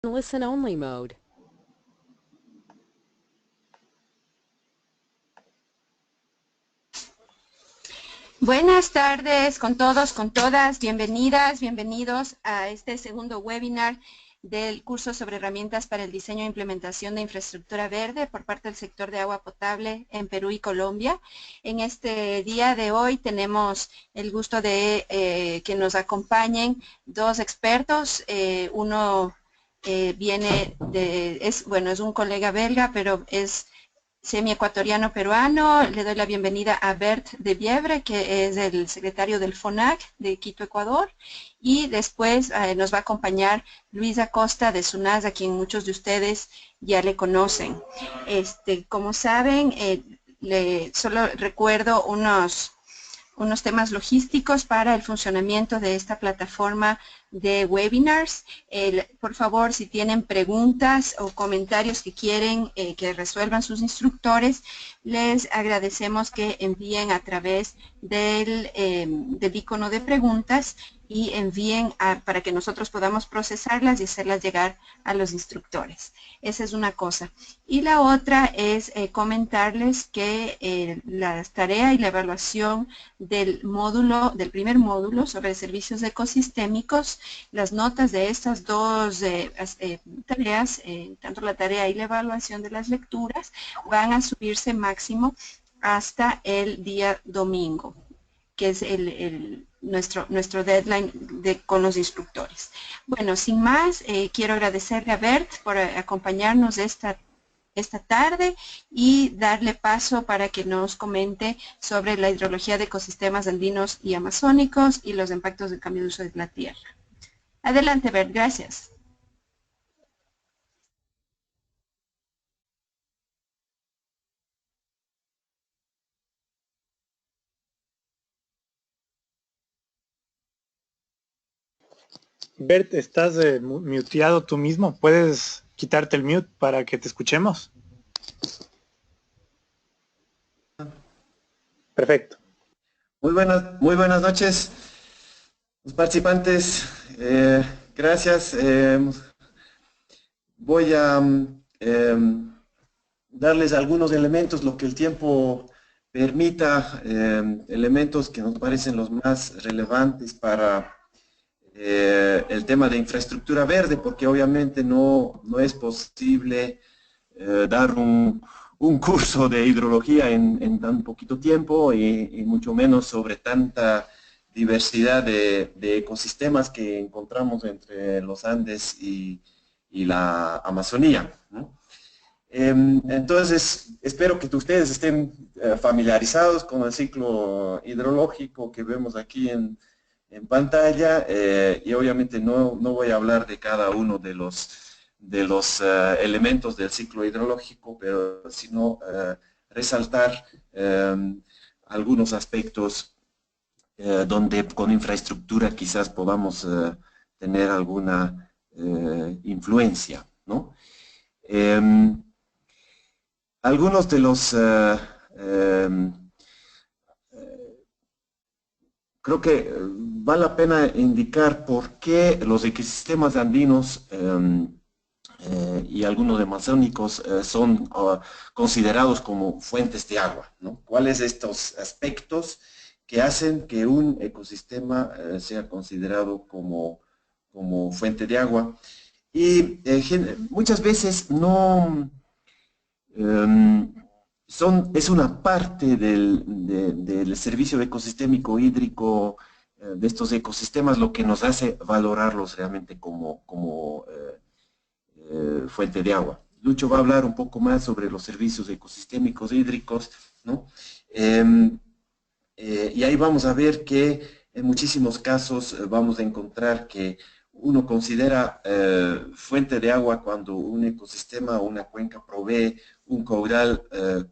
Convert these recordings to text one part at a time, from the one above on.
Listen-only mode. Buenas tardes con todos, con todas. Bienvenidas, bienvenidos a este segundo webinar del curso sobre herramientas para el diseño e implementación de infraestructura verde por parte del sector de agua potable en Perú y Colombia. En este día de hoy tenemos el gusto de que nos acompañen dos expertos. Uno viene de, es un colega belga, pero es semiecuatoriano peruano. Le doy la bienvenida a Bert de Viebre, que es el secretario del FONAC de Quito, Ecuador, y después nos va a acompañar Luis Acosta de SUNAS, a quien muchos de ustedes ya le conocen. Como saben, solo recuerdo unos temas logísticos para el funcionamiento de esta plataforma de webinars. Por favor, si tienen preguntas o comentarios que quieren que resuelvan sus instructores, les agradecemos que envíen a través del icono de preguntas y envíen para que nosotros podamos procesarlas y hacerlas llegar a los instructores. Esa es una cosa. Y la otra es comentarles que la tarea y la evaluación del primer módulo sobre servicios ecosistémicos, las notas de estas dos tareas, tanto la tarea y la evaluación de las lecturas, van a subirse máximo hasta el día domingo, que es nuestro deadline con los instructores. Bueno, sin más, quiero agradecerle a Bert por acompañarnos esta tarde y darle paso para que nos comente sobre la hidrología de ecosistemas andinos y amazónicos y los impactos del cambio de uso de la tierra. Adelante, Bert, gracias. Bert, estás muteado tú mismo. ¿Puedes quitarte el mute para que te escuchemos? Perfecto. Muy buenas noches, los participantes. Gracias. Voy a darles algunos elementos, lo que el tiempo permita, elementos que nos parecen los más relevantes para el tema de infraestructura verde, porque obviamente no es posible dar un curso de hidrología en tan poquito tiempo y mucho menos sobre tanta diversidad de ecosistemas que encontramos entre los Andes y la Amazonía, ¿no? Entonces, espero que ustedes estén familiarizados con el ciclo hidrológico que vemos aquí en pantalla, y obviamente no voy a hablar de cada uno de los elementos del ciclo hidrológico, pero sino resaltar algunos aspectos donde con infraestructura quizás podamos tener alguna influencia, ¿no? Algunos de los creo que vale la pena indicar por qué los ecosistemas andinos y algunos amazónicos son considerados como fuentes de agua, ¿no? ¿Cuáles estos aspectos que hacen que un ecosistema sea considerado como fuente de agua? Y muchas veces no es una parte del servicio ecosistémico hídrico de estos ecosistemas lo que nos hace valorarlos realmente como fuente de agua. Lucho va a hablar un poco más sobre los servicios ecosistémicos hídricos, ¿no? Y ahí vamos a ver que en muchísimos casos vamos a encontrar que uno considera fuente de agua cuando un ecosistema o una cuenca provee un caudal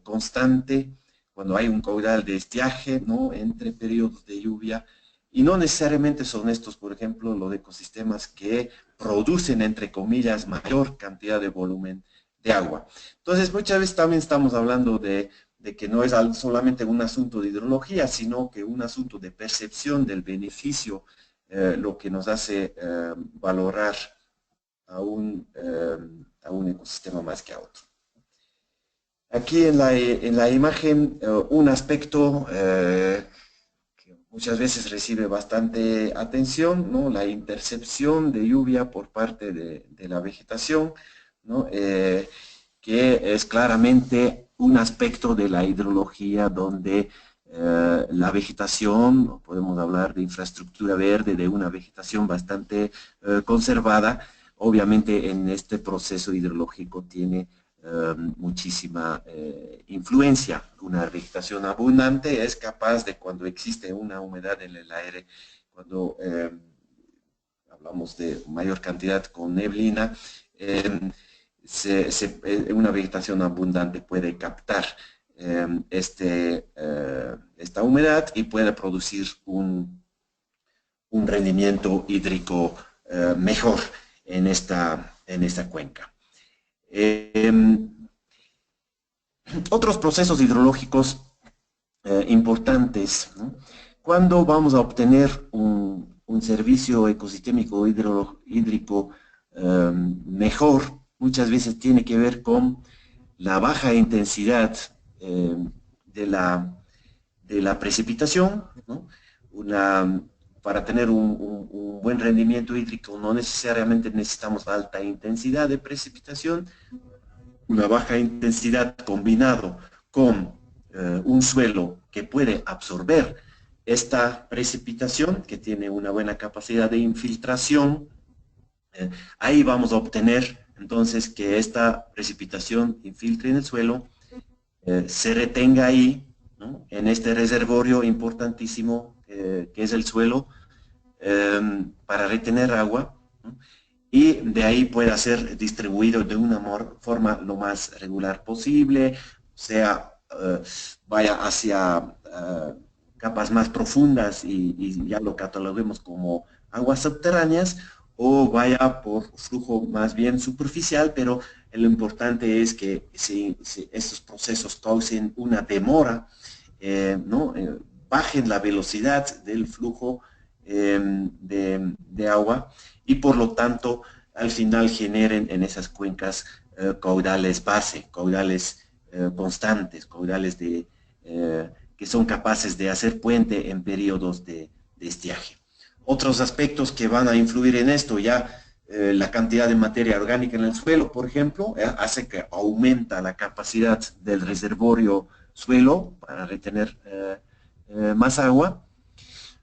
constante, cuando hay un caudal de estiaje, ¿no?, entre periodos de lluvia, y no necesariamente son estos, por ejemplo, los ecosistemas que producen, entre comillas, mayor cantidad de volumen de agua. Entonces, muchas veces también estamos hablando de que no es solamente un asunto de hidrología, sino que un asunto de percepción del beneficio, lo que nos hace valorar a un ecosistema más que a otro. Aquí en la imagen un aspecto que muchas veces recibe bastante atención, ¿no? La intercepción de lluvia por parte de la vegetación, ¿no? Que es claramente un aspecto de la hidrología donde la vegetación, podemos hablar de infraestructura verde, de una vegetación bastante conservada, obviamente en este proceso hidrológico tiene muchísima influencia. Una vegetación abundante es capaz de, cuando existe una humedad en el aire, cuando hablamos de mayor cantidad con neblina, una vegetación abundante puede captar esta humedad y puede producir un rendimiento hídrico mejor en esta cuenca. Otros procesos hidrológicos importantes, ¿no? Cuando vamos a obtener un servicio ecosistémico hídrico mejor, muchas veces tiene que ver con la baja intensidad de la precipitación, ¿no? Para tener un buen rendimiento hídrico no necesariamente necesitamos alta intensidad de precipitación. Una baja intensidad combinado con un suelo que puede absorber esta precipitación, que tiene una buena capacidad de infiltración, ahí vamos a obtener entonces que esta precipitación infiltre en el suelo, se retenga ahí, ¿no? En este reservorio importantísimo que es el suelo, para retener agua, ¿no? Y de ahí pueda ser distribuido de una forma lo más regular posible, sea vaya hacia capas más profundas y ya lo cataloguemos como aguas subterráneas, o vaya por flujo más bien superficial, pero lo importante es que estos procesos causen una demora, ¿no? Bajen la velocidad del flujo de agua y por lo tanto al final generen en esas cuencas caudales base, caudales constantes, caudales que son capaces de hacer puente en periodos de estiaje. Otros aspectos que van a influir en esto, ya la cantidad de materia orgánica en el suelo, por ejemplo, hace que aumenta la capacidad del reservorio suelo para retener más agua.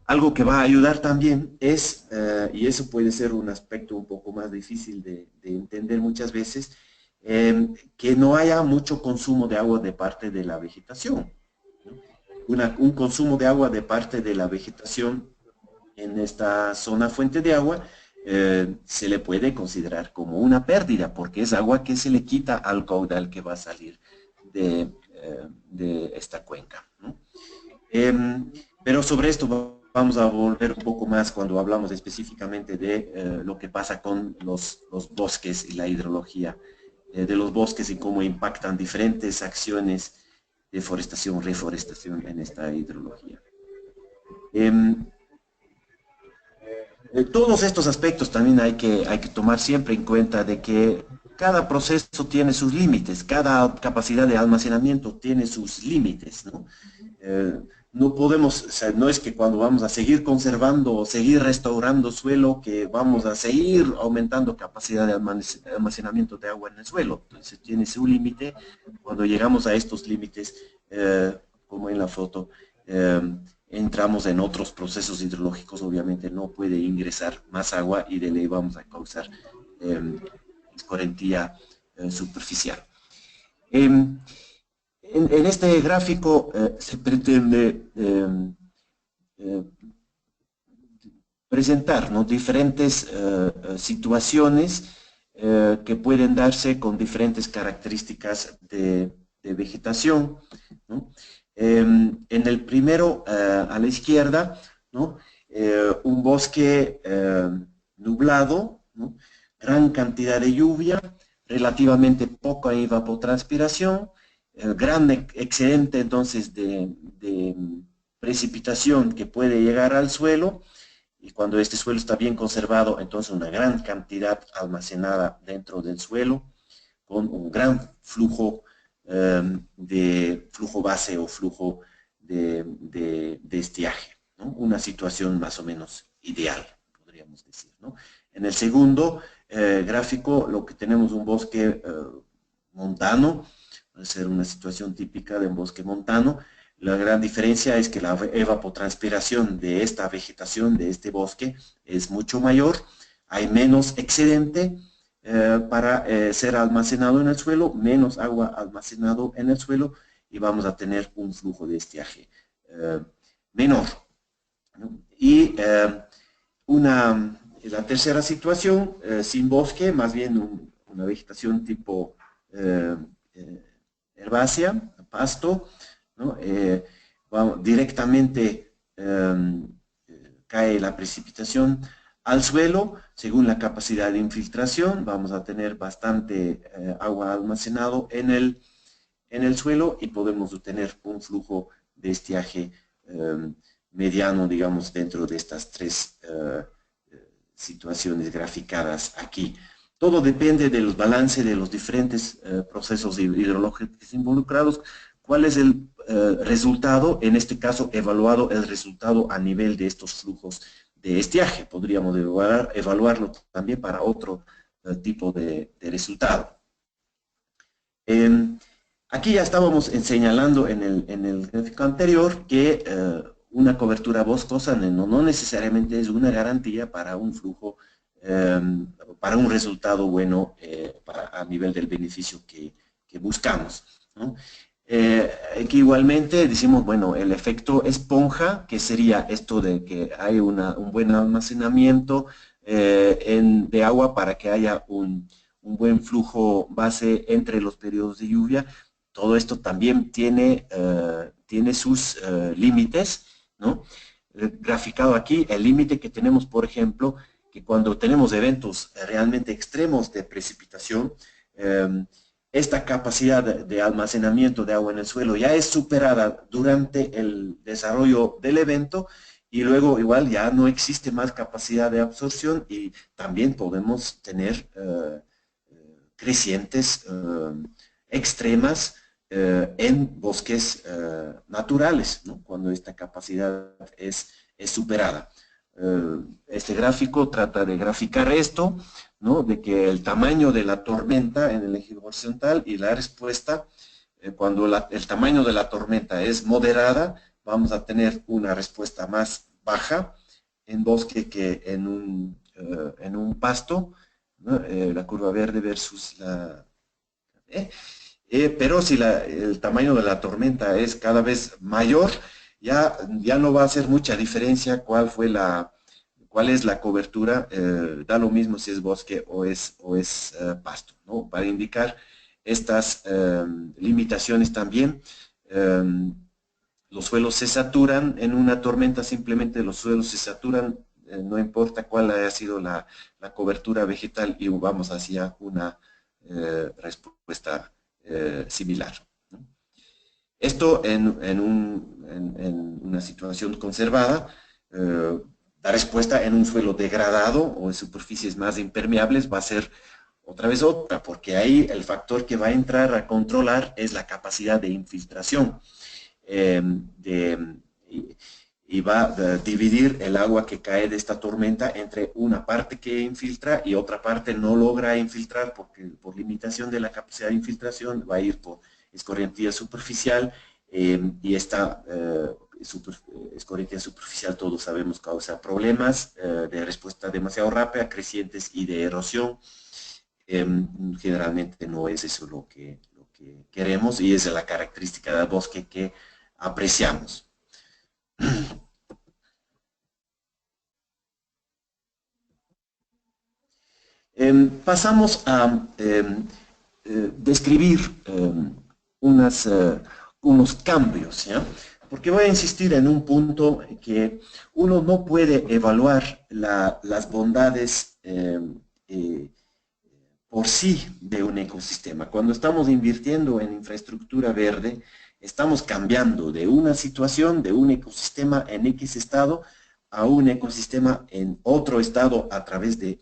Algo que va a ayudar también es, y eso puede ser un aspecto un poco más difícil de entender muchas veces, que no haya mucho consumo de agua de parte de la vegetación, ¿no? Un consumo de agua de parte de la vegetación en esta zona fuente de agua se le puede considerar como una pérdida, porque es agua que se le quita al caudal que va a salir de esta cuenca, ¿no? Pero sobre esto vamos a volver un poco más cuando hablamos específicamente de lo que pasa con los bosques y la hidrología de los bosques y cómo impactan diferentes acciones de forestación, reforestación en esta hidrología. Todos estos aspectos también hay que tomar siempre en cuenta de que cada proceso tiene sus límites, cada capacidad de almacenamiento tiene sus límites, ¿no? No podemos, o sea, no es que cuando vamos a seguir conservando o seguir restaurando suelo que vamos a seguir aumentando capacidad de almacenamiento de agua en el suelo. Entonces tiene su límite. Cuando llegamos a estos límites, como en la foto, entramos en otros procesos hidrológicos, obviamente no puede ingresar más agua y de ley vamos a causar escorrentía superficial. En este gráfico se pretende presentar, ¿no?, diferentes situaciones que pueden darse con diferentes características de vegetación, ¿no? En el primero, a la izquierda, ¿no?, un bosque nublado, ¿no?, gran cantidad de lluvia, relativamente poca evapotranspiración, gran excedente entonces de precipitación que puede llegar al suelo y cuando este suelo está bien conservado, entonces una gran cantidad almacenada dentro del suelo, con un gran flujo de flujo base o flujo de estiaje, ¿no? Una situación más o menos ideal, podríamos decir, ¿no? En el segundo gráfico, lo que tenemos un bosque montano, puede ser una situación típica de un bosque montano. La gran diferencia es que la evapotranspiración de esta vegetación, de este bosque, es mucho mayor, hay menos excedente para ser almacenado en el suelo, menos agua almacenado en el suelo, y vamos a tener un flujo de estiaje menor, ¿no? Y la tercera situación, sin bosque, más bien una vegetación tipo herbácea, pasto, ¿no? Directamente cae la precipitación al suelo, según la capacidad de infiltración, vamos a tener bastante agua almacenado en el suelo y podemos obtener un flujo de estiaje mediano, digamos, dentro de estas tres situaciones graficadas aquí. Todo depende del balance de los diferentes procesos hidrológicos involucrados. ¿Cuál es el resultado? En este caso, evaluado el resultado a nivel de estos flujos de estiaje. Podríamos evaluarlo también para otro tipo de resultado. Aquí ya estábamos señalando en el gráfico anterior que una cobertura boscosa no necesariamente es una garantía para un flujo, para un resultado bueno a nivel del beneficio que buscamos, ¿no? Que igualmente decimos, bueno, el efecto esponja, que sería esto de que hay un buen almacenamiento de agua para que haya un buen flujo base entre los periodos de lluvia. Todo esto también tiene sus límites, ¿no? Graficado aquí, el límite que tenemos, por ejemplo, que cuando tenemos eventos realmente extremos de precipitación, esta capacidad de almacenamiento de agua en el suelo ya es superada durante el desarrollo del evento, y luego igual ya no existe más capacidad de absorción y también podemos tener crecientes extremas en bosques naturales, ¿no? Cuando esta capacidad es superada. Este gráfico trata de graficar esto, ¿no? De que el tamaño de la tormenta en el eje horizontal y la respuesta, cuando el tamaño de la tormenta es moderada, vamos a tener una respuesta más baja en bosque que en un pasto, ¿no? La curva verde versus la... pero si el tamaño de la tormenta es cada vez mayor, ya no va a hacer mucha diferencia cuál es la cobertura, da lo mismo si es bosque o es pasto, ¿no? Para indicar estas limitaciones también, los suelos se saturan en una tormenta, simplemente los suelos se saturan, no importa cuál haya sido la cobertura vegetal, y vamos hacia una respuesta similar, ¿no? Esto en una situación conservada, la respuesta en un suelo degradado o en superficies más impermeables va a ser otra vez otra, porque ahí el factor que va a entrar a controlar es la capacidad de infiltración y va a dividir el agua que cae de esta tormenta entre una parte que infiltra y otra parte no logra infiltrar, porque por limitación de la capacidad de infiltración va a ir por escorrentía superficial, y esta escorrentía superficial, todos sabemos, causa problemas de respuesta demasiado rápida, crecientes y de erosión. Generalmente no es eso lo que queremos, y es la característica del bosque que apreciamos. Pasamos a describir unos cambios, ¿ya? Porque voy a insistir en un punto que uno no puede evaluar las bondades por sí de un ecosistema. Cuando estamos invirtiendo en infraestructura verde, estamos cambiando de una situación, de un ecosistema en X estado, a un ecosistema en otro estado a través de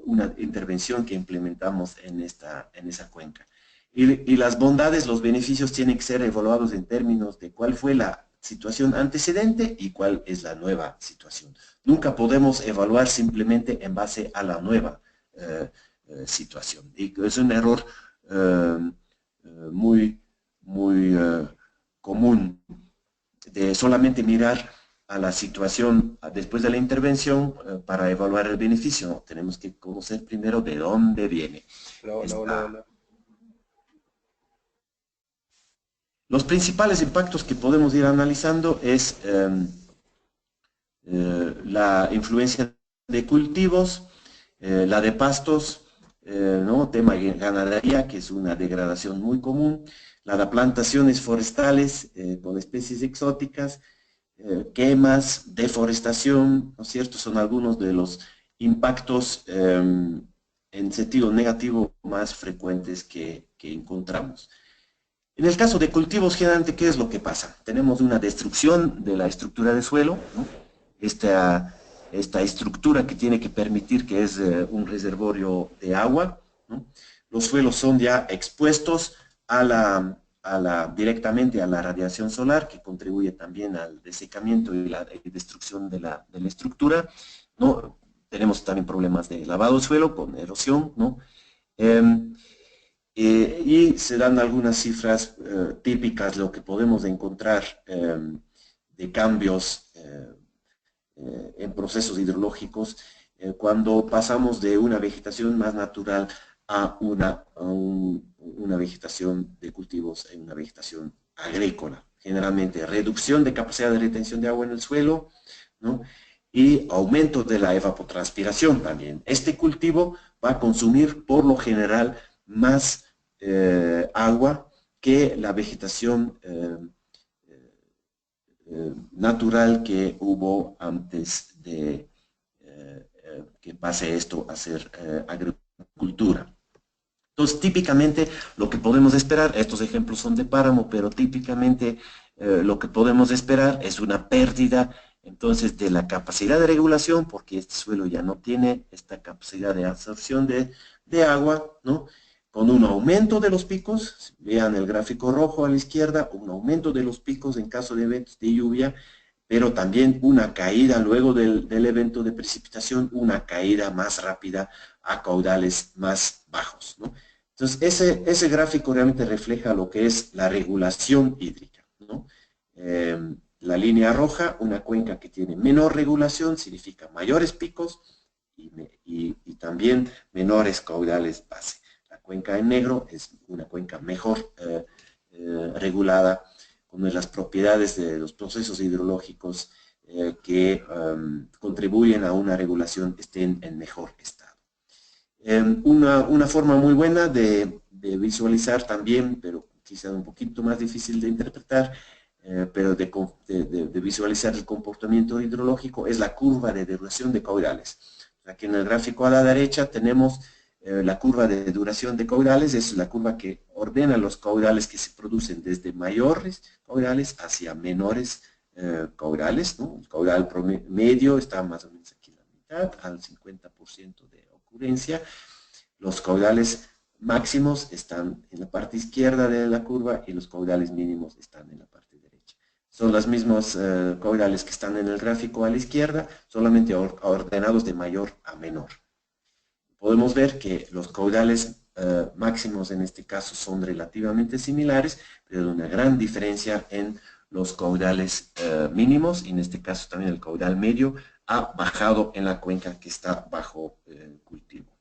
una intervención que implementamos en esa cuenca. Y las bondades, los beneficios tienen que ser evaluados en términos de cuál fue la situación antecedente y cuál es la nueva situación. Nunca podemos evaluar simplemente en base a la nueva situación. Y es un error muy común de solamente mirar a la situación después de la intervención para evaluar el beneficio. Tenemos que conocer primero de dónde viene. Los principales impactos que podemos ir analizando es la influencia de cultivos, la de pastos, ¿no? Tema ganadería, que es una degradación muy común, la de plantaciones forestales con especies exóticas, quemas, deforestación, ¿no es cierto? Son algunos de los impactos en sentido negativo más frecuentes que encontramos. En el caso de cultivos, generalmente, ¿qué es lo que pasa? Tenemos una destrucción de la estructura de suelo, ¿no? Esta estructura que tiene que permitir que es un reservorio de agua, ¿no? Los suelos son ya expuestos directamente a la radiación solar, que contribuye también al desecamiento y la destrucción de la estructura, ¿no? Tenemos también problemas de lavado de suelo con erosión, ¿no? Y se dan algunas cifras típicas, lo que podemos encontrar de cambios en procesos hidrológicos cuando pasamos de una vegetación más natural a una vegetación de cultivos en una vegetación agrícola. Generalmente reducción de capacidad de retención de agua en el suelo, ¿no? Y aumento de la evapotranspiración también. Este cultivo va a consumir por lo general más agua que la vegetación natural que hubo antes de que pase esto a ser agricultura. Entonces, típicamente lo que podemos esperar, estos ejemplos son de páramo, pero típicamente lo que podemos esperar es una pérdida entonces de la capacidad de regulación, porque este suelo ya no tiene esta capacidad de absorción de agua, ¿no? Con un aumento de los picos, vean el gráfico rojo a la izquierda, un aumento de los picos en caso de eventos de lluvia, pero también una caída luego del evento de precipitación, una caída más rápida a caudales más bajos, ¿no? Entonces, ese gráfico realmente refleja lo que es la regulación hídrica, ¿no? La línea roja, una cuenca que tiene menor regulación, significa mayores picos y también menores caudales base. La cuenca en negro es una cuenca mejor regulada, con las propiedades de los procesos hidrológicos que contribuyen a una regulación estén en mejor estado. Una forma muy buena de visualizar también, pero quizá un poquito más difícil de interpretar, pero de visualizar el comportamiento hidrológico, es la curva de duración de caudales. Aquí en el gráfico a la derecha tenemos la curva de duración de caudales, es la curva que ordena los caudales que se producen desde mayores caudales hacia menores caudales, ¿no? El caudal medio está más o menos aquí en la mitad, al 50% de ocurrencia. Los caudales máximos están en la parte izquierda de la curva y los caudales mínimos están en la parte derecha. Son los mismos caudales que están en el gráfico a la izquierda, solamente ordenados de mayor a menor. Podemos ver que los caudales máximos en este caso son relativamente similares, pero hay una gran diferencia en los caudales mínimos, y en este caso también el caudal medio ha bajado en la cuenca que está bajo cultivo.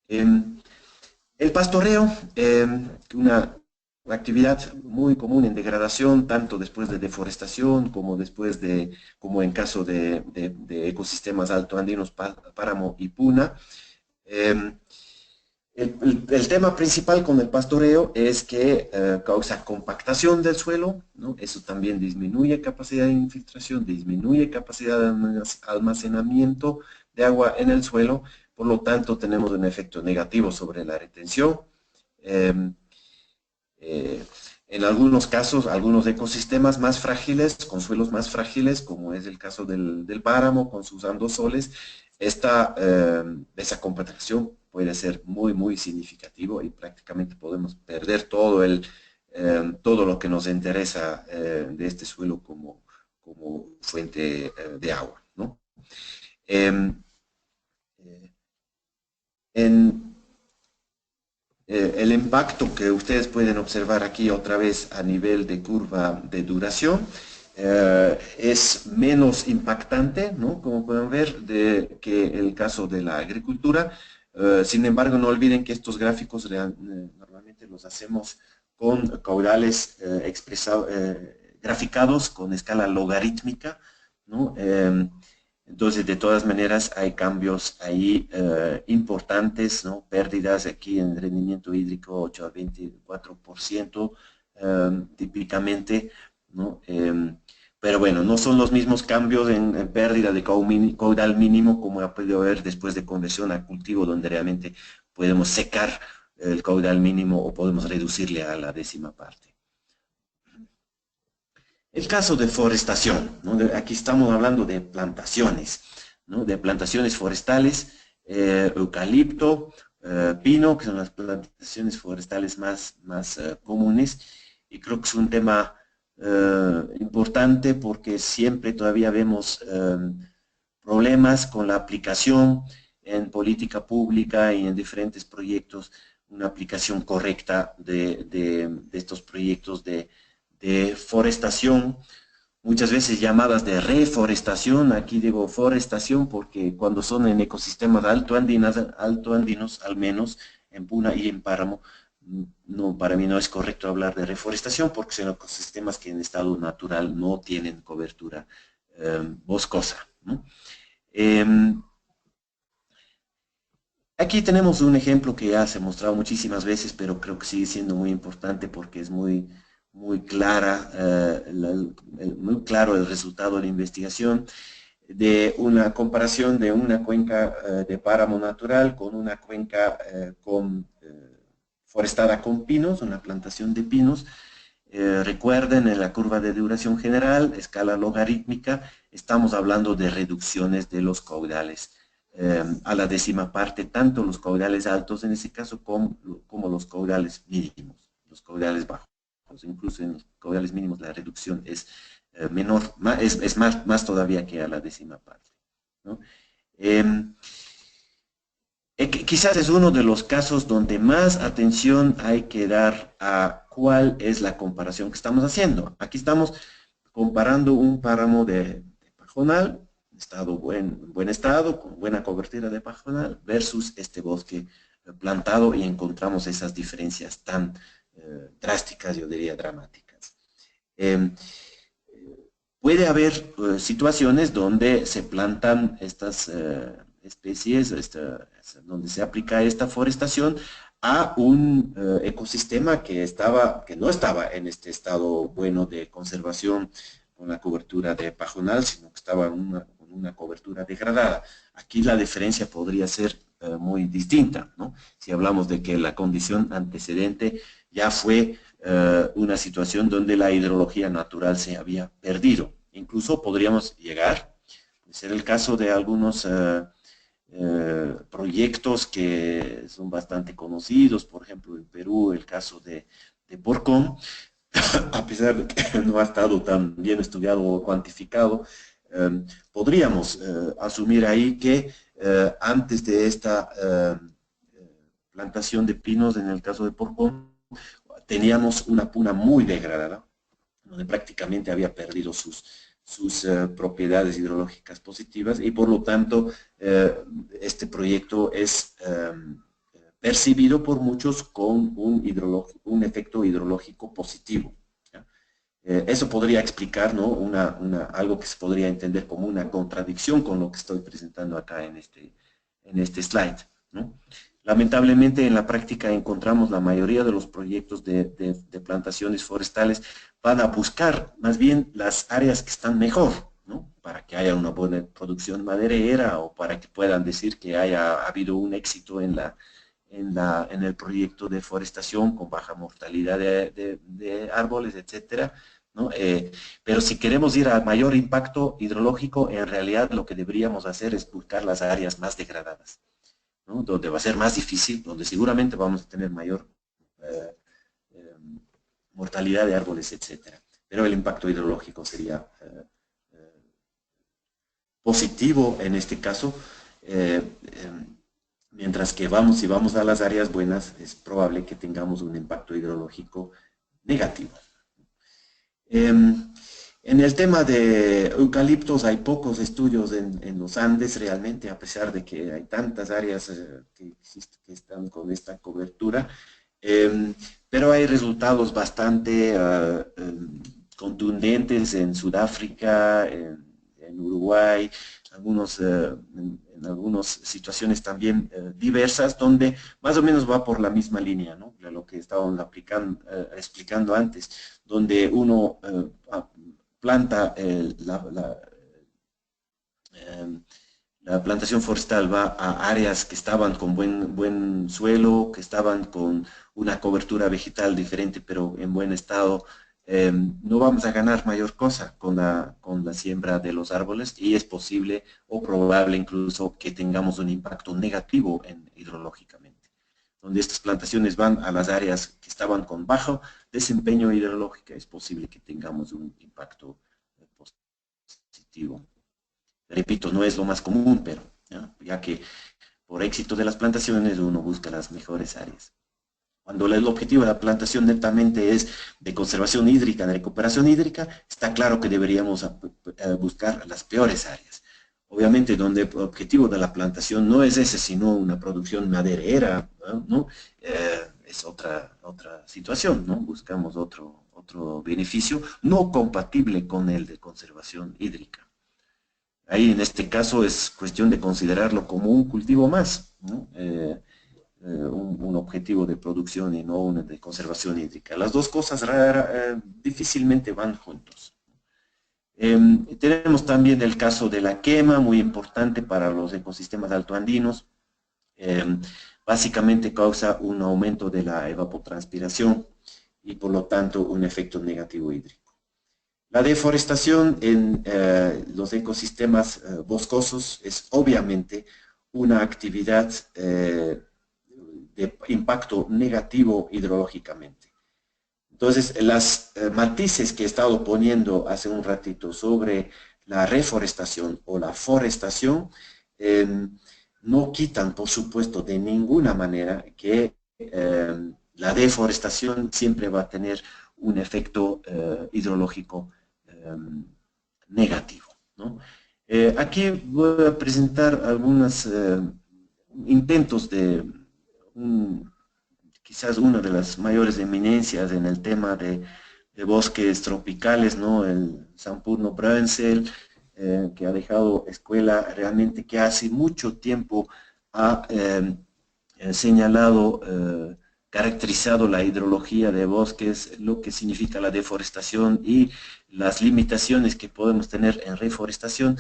El pastoreo, una actividad muy común en degradación, tanto después de deforestación como como en caso de ecosistemas altoandinos, páramo y puna. El tema principal con el pastoreo es que causa compactación del suelo, ¿no? Eso también disminuye capacidad de infiltración, disminuye capacidad de almacenamiento de agua en el suelo, por lo tanto tenemos un efecto negativo sobre la retención. En algunos casos, algunos ecosistemas más frágiles, con suelos más frágiles, como es el caso del páramo, con sus andosoles, esa compactación puede ser muy, muy significativo y prácticamente podemos perder todo lo que nos interesa de este suelo como fuente de agua, ¿no? Em, en, el impacto que ustedes pueden observar aquí otra vez a nivel de curva de duración es menos impactante, ¿no? Como pueden ver, que el caso de la agricultura. Sin embargo, no olviden que estos gráficos normalmente los hacemos con caudales graficados con escala logarítmica, ¿no? Entonces, de todas maneras, hay cambios ahí importantes, ¿no? Pérdidas aquí en rendimiento hídrico 8 al 24% típicamente, ¿no? Pero bueno, no son los mismos cambios en pérdida de caudal mínimo como ha podido ver después de conversión a cultivo, donde realmente podemos secar el caudal mínimo o podemos reducirle a la décima parte. El caso de forestación, ¿no? Aquí estamos hablando de plantaciones, ¿no? De plantaciones forestales, eucalipto, pino, que son las plantaciones forestales más comunes, y creo que es un tema importante porque siempre todavía vemos problemas con la aplicación en política pública y en diferentes proyectos, una aplicación correcta de estos proyectos de forestación, muchas veces llamadas de reforestación. Aquí digo forestación porque cuando son en ecosistemas altoandinos, al menos en Puna y en Páramo, no, para mí no es correcto hablar de reforestación porque son ecosistemas que en estado natural no tienen cobertura boscosa, ¿no? Aquí tenemos un ejemplo que ya se ha mostrado muchísimas veces, pero creo que sigue siendo muy importante porque es muy clara, muy claro el resultado de la investigación de una comparación de una cuenca de páramo natural con una cuenca forestada con pinos, una plantación de pinos. Recuerden, en la curva de duración general, escala logarítmica, estamos hablando de reducciones de los caudales a la décima parte, tanto los caudales altos en ese caso como los caudales mínimos, los caudales bajos. Incluso en los caudales mínimos la reducción es menor, es más todavía que a la décima parte, ¿no? Quizás es uno de los casos donde más atención hay que dar a cuál es la comparación que estamos haciendo. Aquí estamos comparando un páramo de pajonal, buen estado, con buena cobertura de pajonal, versus este bosque plantado, y encontramos esas diferencias tan drásticas, yo diría dramáticas. Puede haber situaciones donde se plantan estas especies, donde se aplica esta forestación a un ecosistema que no estaba en este estado bueno de conservación con la cobertura de pajonal, sino que estaba con una cobertura degradada. Aquí la diferencia podría ser muy distinta, ¿no? Si hablamos de que la condición antecedente ya fue una situación donde la hidrología natural se había perdido. Incluso podríamos llegar, puede ser el caso de algunos proyectos que son bastante conocidos, por ejemplo en Perú el caso de Porcón, a pesar de que no ha estado tan bien estudiado o cuantificado, podríamos asumir ahí que antes de esta plantación de pinos, en el caso de Porcón, teníamos una puna muy degradada, donde prácticamente había perdido sus propiedades hidrológicas positivas, y por lo tanto este proyecto es percibido por muchos con un efecto hidrológico positivo. Eso podría explicar, ¿no? Algo que se podría entender como una contradicción con lo que estoy presentando acá en este slide, ¿no? Lamentablemente en la práctica encontramos la mayoría de los proyectos de plantaciones forestales van a buscar más bien las áreas que están mejor, ¿no? Para que haya una buena producción maderera o para que puedan decir que haya habido un éxito en en el proyecto de forestación con baja mortalidad de árboles, etcétera, ¿no? Pero si queremos ir a mayor impacto hidrológico, en realidad lo que deberíamos hacer es buscar las áreas más degradadas, ¿no? Donde va a ser más difícil, donde seguramente vamos a tener mayor mortalidad de árboles, etcétera. Pero el impacto hidrológico sería positivo en este caso, mientras que si vamos a las áreas buenas, es probable que tengamos un impacto hidrológico negativo. En el tema de eucaliptos hay pocos estudios en los Andes realmente, a pesar de que hay tantas áreas que están con esta cobertura, pero hay resultados bastante contundentes en Sudáfrica, en Uruguay, en algunas situaciones también diversas, donde más o menos va por la misma línea, ¿no? De lo que estábamos explicando antes, donde uno planta la plantación forestal va a áreas que estaban con buen suelo, que estaban con una cobertura vegetal diferente, pero en buen estado. No vamos a ganar mayor cosa con la siembra de los árboles y es posible o probable incluso que tengamos un impacto negativo hidrológicamente. Donde estas plantaciones van a las áreas que estaban con bajo desempeño hidrológico, es posible que tengamos un impacto positivo. Repito, no es lo más común, pero ya que por éxito de las plantaciones uno busca las mejores áreas. Cuando el objetivo de la plantación netamente es de conservación hídrica, de recuperación hídrica, está claro que deberíamos buscar las peores áreas. Obviamente, donde el objetivo de la plantación no es ese, sino una producción maderera, ¿no? Es otra situación, ¿no? Buscamos otro beneficio no compatible con el de conservación hídrica. Ahí, en este caso, es cuestión de considerarlo como un cultivo más, ¿no? Un objetivo de producción y no uno de conservación hídrica. Las dos cosas difícilmente van juntos. Tenemos también el caso de la quema, muy importante para los ecosistemas altoandinos. Básicamente causa un aumento de la evapotranspiración y por lo tanto un efecto negativo hídrico. La deforestación en los ecosistemas boscosos es obviamente una actividad de impacto negativo hidrológicamente. Entonces, las matices que he estado poniendo hace un ratito sobre la reforestación o la forestación no quitan, por supuesto, de ninguna manera que la deforestación siempre va a tener un efecto hidrológico negativo, ¿no? Aquí voy a presentar algunos intentos de quizás una de las mayores eminencias en el tema de bosques tropicales, ¿no? El Sampurno Brunsell, que ha dejado escuela realmente que hace mucho tiempo ha señalado, caracterizado la hidrología de bosques, lo que significa la deforestación y las limitaciones que podemos tener en reforestación.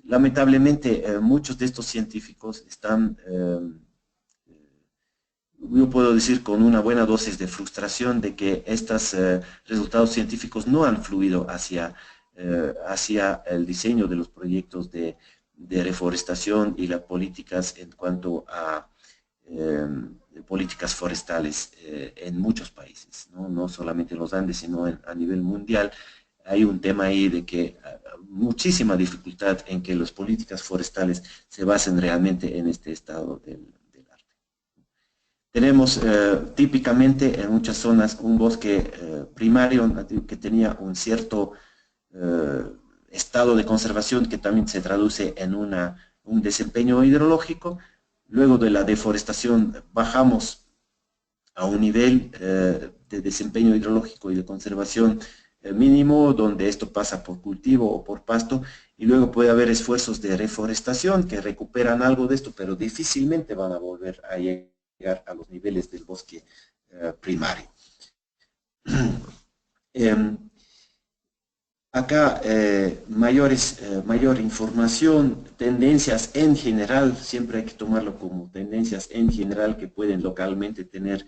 Lamentablemente, muchos de estos científicos están yo puedo decir con una buena dosis de frustración de que estos resultados científicos no han fluido hacia el diseño de los proyectos de reforestación y las políticas en cuanto a políticas forestales en muchos países, no solamente en los Andes, sino a nivel mundial. Hay un tema ahí de que muchísima dificultad en que las políticas forestales se basen realmente en este estado del arte. Tenemos típicamente en muchas zonas un bosque primario que tenía un cierto estado de conservación que también se traduce en un desempeño hidrológico. Luego de la deforestación bajamos a un nivel de desempeño hidrológico y de conservación mínimo, donde esto pasa por cultivo o por pasto, y luego puede haber esfuerzos de reforestación que recuperan algo de esto, pero difícilmente van a volver a llegar a los niveles del bosque primario. Acá mayor información, tendencias en general, siempre hay que tomarlo como tendencias en general que pueden localmente tener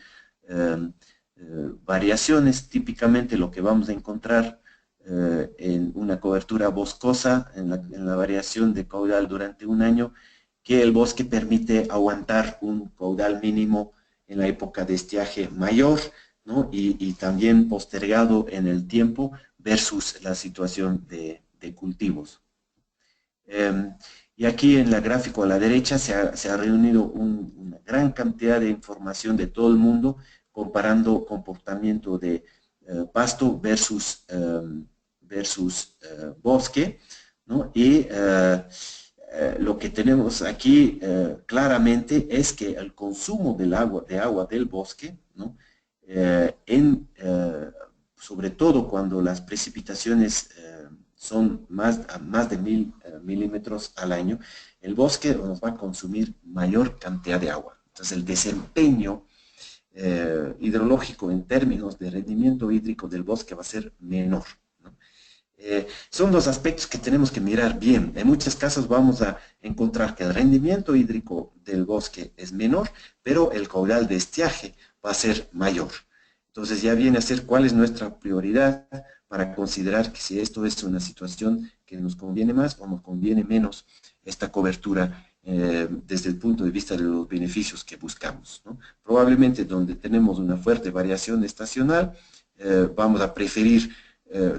variaciones. Típicamente lo que vamos a encontrar en una cobertura boscosa, en la variación de caudal durante un año, que el bosque permite aguantar un caudal mínimo en la época de estiaje mayor, ¿no? y también postergado en el tiempo versus la situación de cultivos. Y aquí en la gráfico a la derecha se ha reunido una gran cantidad de información de todo el mundo comparando comportamiento de pasto versus bosque, ¿no? Y lo que tenemos aquí claramente es que el consumo de agua del bosque, ¿no? Sobre todo cuando las precipitaciones son más de 1000 milímetros al año, el bosque nos va a consumir mayor cantidad de agua. Entonces el desempeño hidrológico en términos de rendimiento hídrico del bosque va a ser menor, ¿no? Son dos aspectos que tenemos que mirar bien. En muchos casos vamos a encontrar que el rendimiento hídrico del bosque es menor, pero el caudal de estiaje va a ser mayor. Entonces ya viene a ser cuál es nuestra prioridad para considerar que si esto es una situación que nos conviene más o nos conviene menos esta cobertura desde el punto de vista de los beneficios que buscamos, ¿no? Probablemente donde tenemos una fuerte variación estacional, vamos a preferir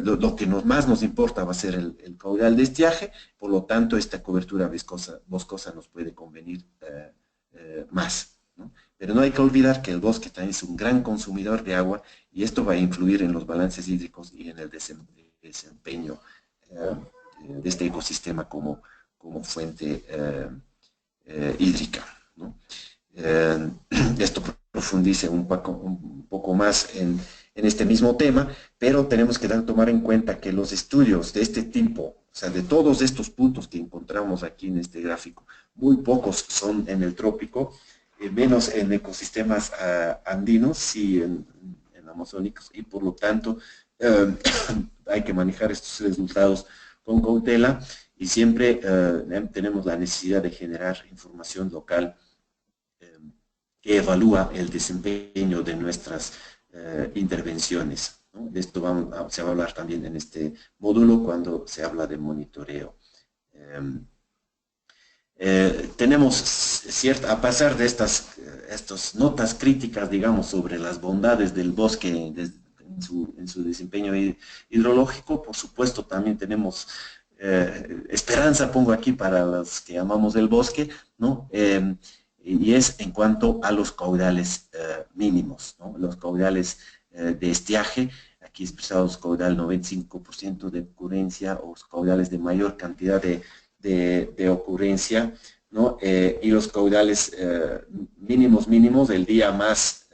lo que más nos importa va a ser el caudal de estiaje, por lo tanto esta cobertura boscosa nos puede convenir más, ¿no? Pero no hay que olvidar que el bosque también es un gran consumidor de agua y esto va a influir en los balances hídricos y en el desempeño de este ecosistema como fuente hídrica, ¿no? Esto profundice un poco más en este mismo tema, pero tenemos que tomar en cuenta que los estudios de este tipo, o sea, de todos estos puntos que encontramos aquí en este gráfico, muy pocos son en el trópico, menos en ecosistemas andinos, sí en amazónicos, y por lo tanto hay que manejar estos resultados con cautela y siempre tenemos la necesidad de generar información local que evalúa el desempeño de nuestras intervenciones, ¿no? De esto se va a hablar también en este módulo cuando se habla de monitoreo. Tenemos a pesar de estas notas críticas, digamos, sobre las bondades del bosque en su desempeño hidrológico, por supuesto también tenemos esperanza, pongo aquí, para los que amamos el bosque, ¿no? Y es en cuanto a los caudales mínimos, ¿no? Los caudales de estiaje, aquí expresados caudal 95% de ocurrencia o caudales de mayor cantidad de ocurrencia, ¿no? Y los caudales mínimos del día más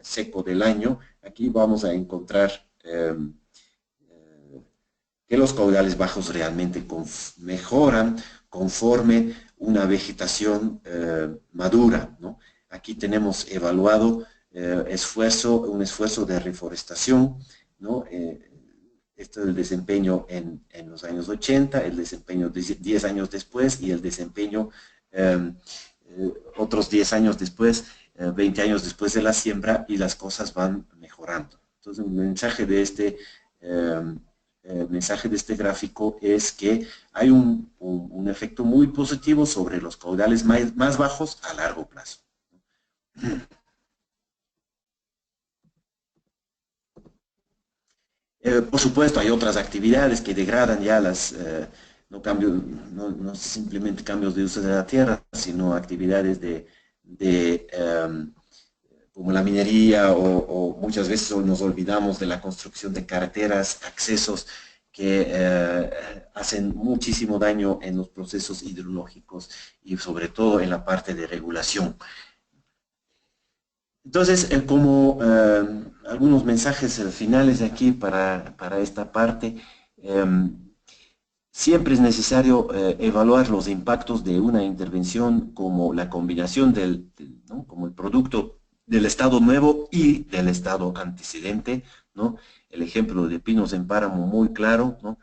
seco del año. Aquí vamos a encontrar que los caudales bajos realmente mejoran conforme una vegetación madura, ¿no? Aquí tenemos evaluado un esfuerzo de reforestación, ¿no? Esto es el desempeño en los años 80, el desempeño 10 años después y el desempeño otros 10 años después, 20 años después de la siembra, y las cosas van mejorando. Entonces, un mensaje de este gráfico es que hay un efecto muy positivo sobre los caudales más bajos a largo plazo. Por supuesto, hay otras actividades que degradan ya no simplemente cambios de uso de la tierra, sino actividades como la minería o muchas veces nos olvidamos de la construcción de carreteras, accesos que hacen muchísimo daño en los procesos hidrológicos y sobre todo en la parte de regulación. Entonces, como algunos mensajes finales de aquí para esta parte, siempre es necesario evaluar los impactos de una intervención como la combinación ¿no? como el producto del estado nuevo y del estado antecedente, ¿no? El ejemplo de pinos en páramo muy claro, ¿no?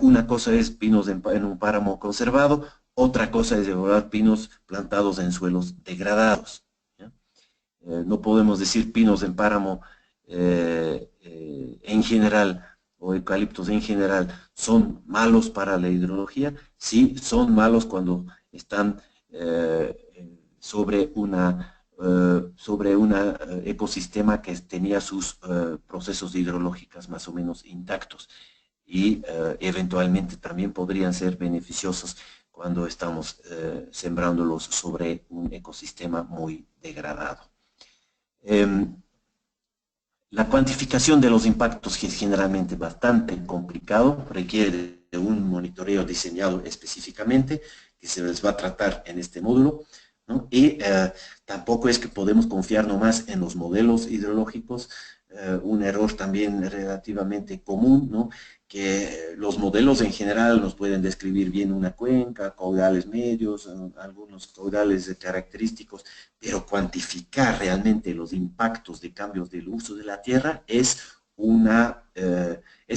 una cosa es pinos en un páramo conservado, otra cosa es evaluar pinos plantados en suelos degradados. ¿Ya? No podemos decir pinos en páramo en general o eucaliptos en general son malos para la hidrología. Sí, son malos cuando están sobre un ecosistema que tenía sus procesos hidrológicos más o menos intactos y eventualmente también podrían ser beneficiosos cuando estamos sembrándolos sobre un ecosistema muy degradado. La cuantificación de los impactos es generalmente bastante complicado, requiere de un monitoreo diseñado específicamente que se les va a tratar en este módulo, ¿no? Y tampoco es que podemos confiar nomás en los modelos hidrológicos, un error también relativamente común, ¿no? Que los modelos en general nos pueden describir bien una cuenca, caudales medios, algunos caudales característicos, pero cuantificar realmente los impactos de cambios del uso de la tierra es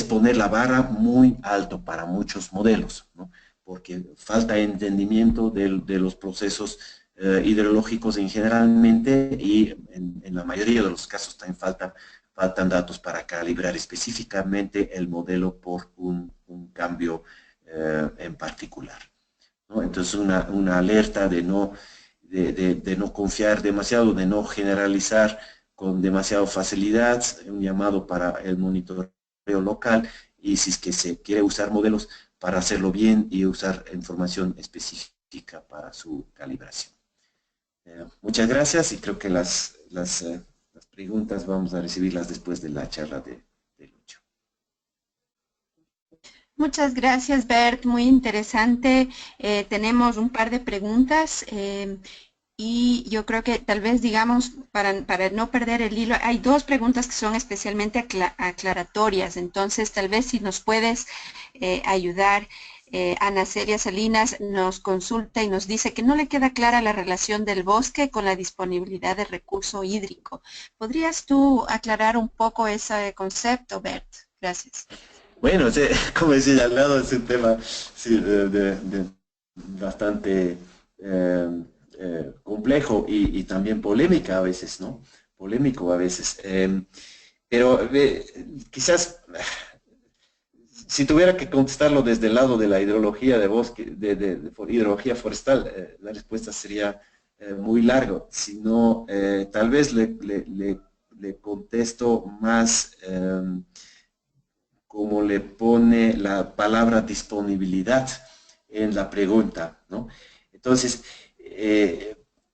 poner la barra muy alto para muchos modelos, ¿no? Porque falta entendimiento de los procesos hidrológicos en generalmente y en la mayoría de los casos también faltan datos para calibrar específicamente el modelo por un cambio en particular, ¿no? Entonces una alerta de no confiar demasiado, de no generalizar con demasiada facilidad, un llamado para el monitoreo local y si es que se quiere usar modelos para hacerlo bien y usar información específica para su calibración. Muchas gracias y creo que las preguntas vamos a recibirlas después de la charla de Lucho. Muchas gracias, Bert, muy interesante. Tenemos un par de preguntas y yo creo que tal vez, digamos, para no perder el hilo, hay dos preguntas que son especialmente aclaratorias, entonces tal vez si nos puedes ayudar. Ana Celia Salinas nos consulta y nos dice que no le queda clara la relación del bosque con la disponibilidad de recurso hídrico. ¿Podrías tú aclarar un poco ese concepto, Bert? Gracias. Bueno, como decía, al lado es un tema sí, bastante complejo y también polémica a veces, ¿no? Polémico a veces. Pero quizás, si tuviera que contestarlo desde el lado de la hidrología de bosque, de hidrología forestal, la respuesta sería muy largo. Si no, tal vez le contesto más como le pone la palabra disponibilidad en la pregunta, ¿no? Entonces,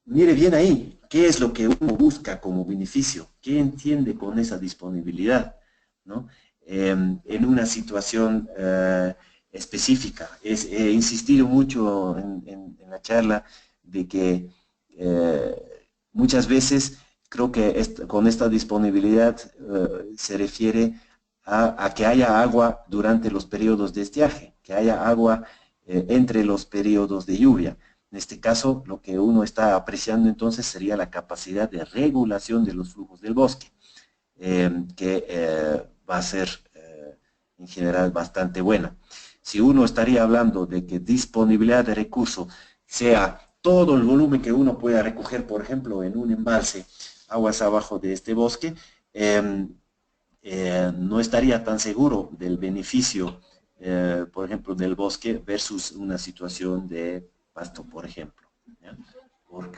mire bien ahí, ¿qué es lo que uno busca como beneficio? ¿Qué entiende con esa disponibilidad, ¿no? En una situación específica. He insistido mucho en la charla de que muchas veces creo que con esta disponibilidad se refiere a que haya agua durante los periodos de estiaje, que haya agua entre los periodos de lluvia. En este caso, lo que uno está apreciando entonces sería la capacidad de regulación de los flujos del bosque, que va a ser en general bastante buena. Si uno estaría hablando de que disponibilidad de recursos sea todo el volumen que uno pueda recoger, por ejemplo, en un embalse, aguas abajo de este bosque, no estaría tan seguro del beneficio, por ejemplo, del bosque versus una situación de pasto, por ejemplo, ¿ya?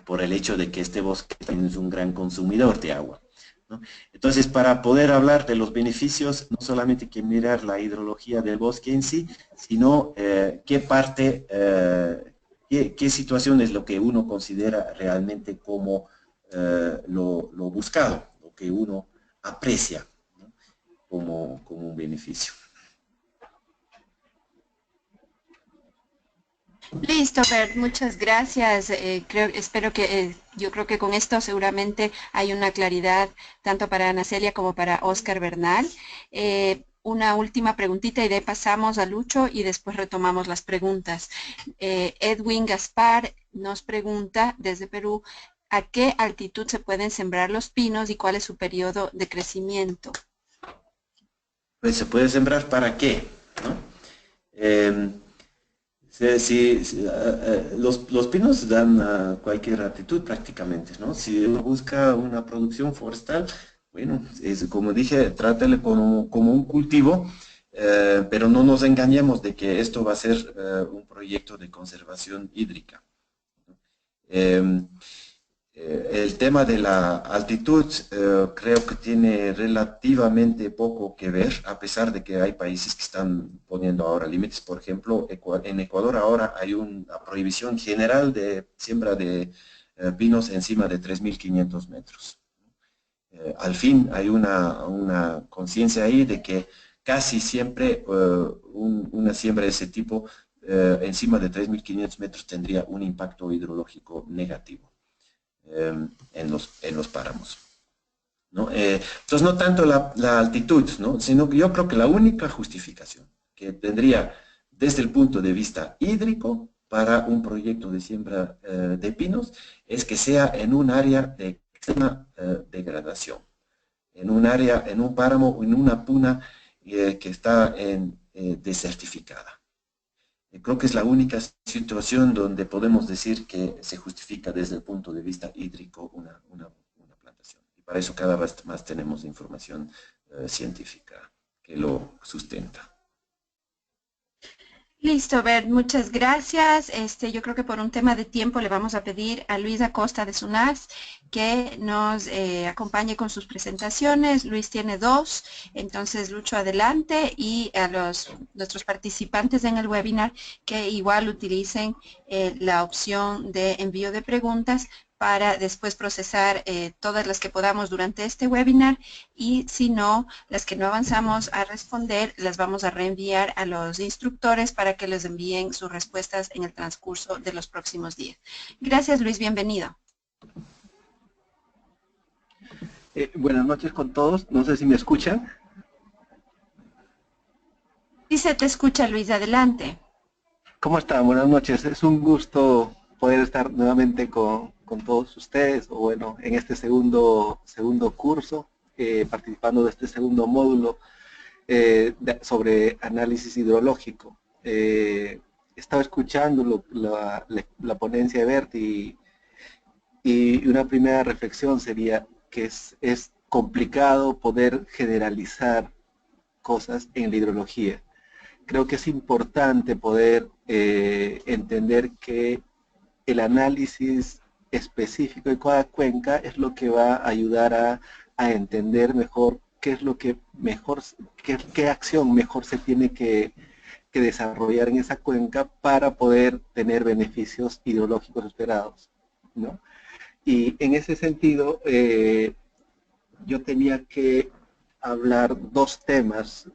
Por el hecho de que este bosque es un gran consumidor de agua, ¿no? Entonces, para poder hablar de los beneficios, no solamente hay que mirar la hidrología del bosque en sí, sino qué parte, qué situación es lo que uno considera realmente como lo buscado, lo que uno aprecia, ¿no? como un beneficio. Listo, Bert, muchas gracias. Yo creo que con esto seguramente hay una claridad tanto para Ana Celia como para Oscar Bernal. Una última preguntita y de ahí pasamos a Lucho y después retomamos las preguntas. Edwin Gaspar nos pregunta desde Perú, ¿a qué altitud se pueden sembrar los pinos y cuál es su periodo de crecimiento? Pues se puede sembrar ¿para qué? ¿No? Los pinos dan a cualquier altitud prácticamente, ¿no? Si uno busca una producción forestal, bueno, es, como dije, trátale como un cultivo, pero no nos engañemos de que esto va a ser un proyecto de conservación hídrica. Eh, el tema de la altitud creo que tiene relativamente poco que ver, a pesar de que hay países que están poniendo ahora límites. Por ejemplo, en Ecuador ahora hay una prohibición general de siembra de pinos encima de 3.500 metros. Al fin hay una conciencia ahí de que casi siempre una siembra de ese tipo encima de 3.500 metros tendría un impacto hidrológico negativo en los páramos, ¿no? Entonces, no tanto la altitud, ¿no? Sino que yo creo que la única justificación que tendría desde el punto de vista hídrico para un proyecto de siembra de pinos es que sea en un área de extrema degradación, en un área, en un páramo o en una puna que está desertificada. Creo que es la única situación donde podemos decir que se justifica desde el punto de vista hídrico una plantación. Y para eso cada vez más tenemos información científica que lo sustenta. Listo, Bert, muchas gracias. Yo creo que por un tema de tiempo le vamos a pedir a Luis Acosta de SUNAS que nos acompañe con sus presentaciones. Luis tiene dos, entonces Lucho adelante, y a nuestros participantes en el webinar que igual utilicen la opción de envío de preguntas para después procesar todas las que podamos durante este webinar, y si no, las que no avanzamos a responder, las vamos a reenviar a los instructores para que les envíen sus respuestas en el transcurso de los próximos días. Gracias, Luis, bienvenido. Buenas noches con todos, no sé si me escuchan. Sí se te escucha, Luis, adelante. ¿Cómo están? Buenas noches, es un gusto poder estar nuevamente con todos ustedes, o bueno, en este segundo curso, participando de este segundo módulo sobre análisis hidrológico. Estaba escuchando la ponencia de Bert y una primera reflexión sería que es complicado poder generalizar cosas en la hidrología. Creo que es importante poder entender que el análisis específico de cada cuenca es lo que va a ayudar a entender mejor qué es lo que mejor, qué acción mejor se tiene que desarrollar en esa cuenca para poder tener beneficios hidrológicos esperados, ¿no? Y en ese sentido, yo tenía que hablar dos temas.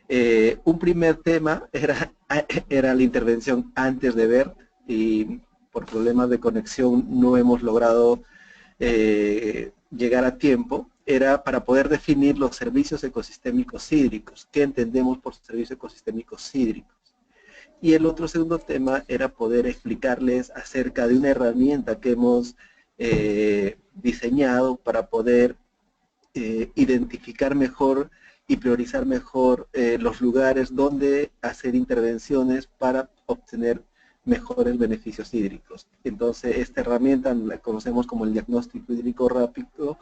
Un primer tema era la intervención antes de Bert, y por problemas de conexión no hemos logrado llegar a tiempo. Era para poder definir los servicios ecosistémicos hídricos. ¿Qué entendemos por servicios ecosistémicos hídricos? Y el otro segundo tema era poder explicarles acerca de una herramienta que hemos diseñado para poder identificar mejor y priorizar mejor los lugares donde hacer intervenciones para obtener mejores beneficios hídricos. Entonces, esta herramienta la conocemos como el diagnóstico hídrico rápido,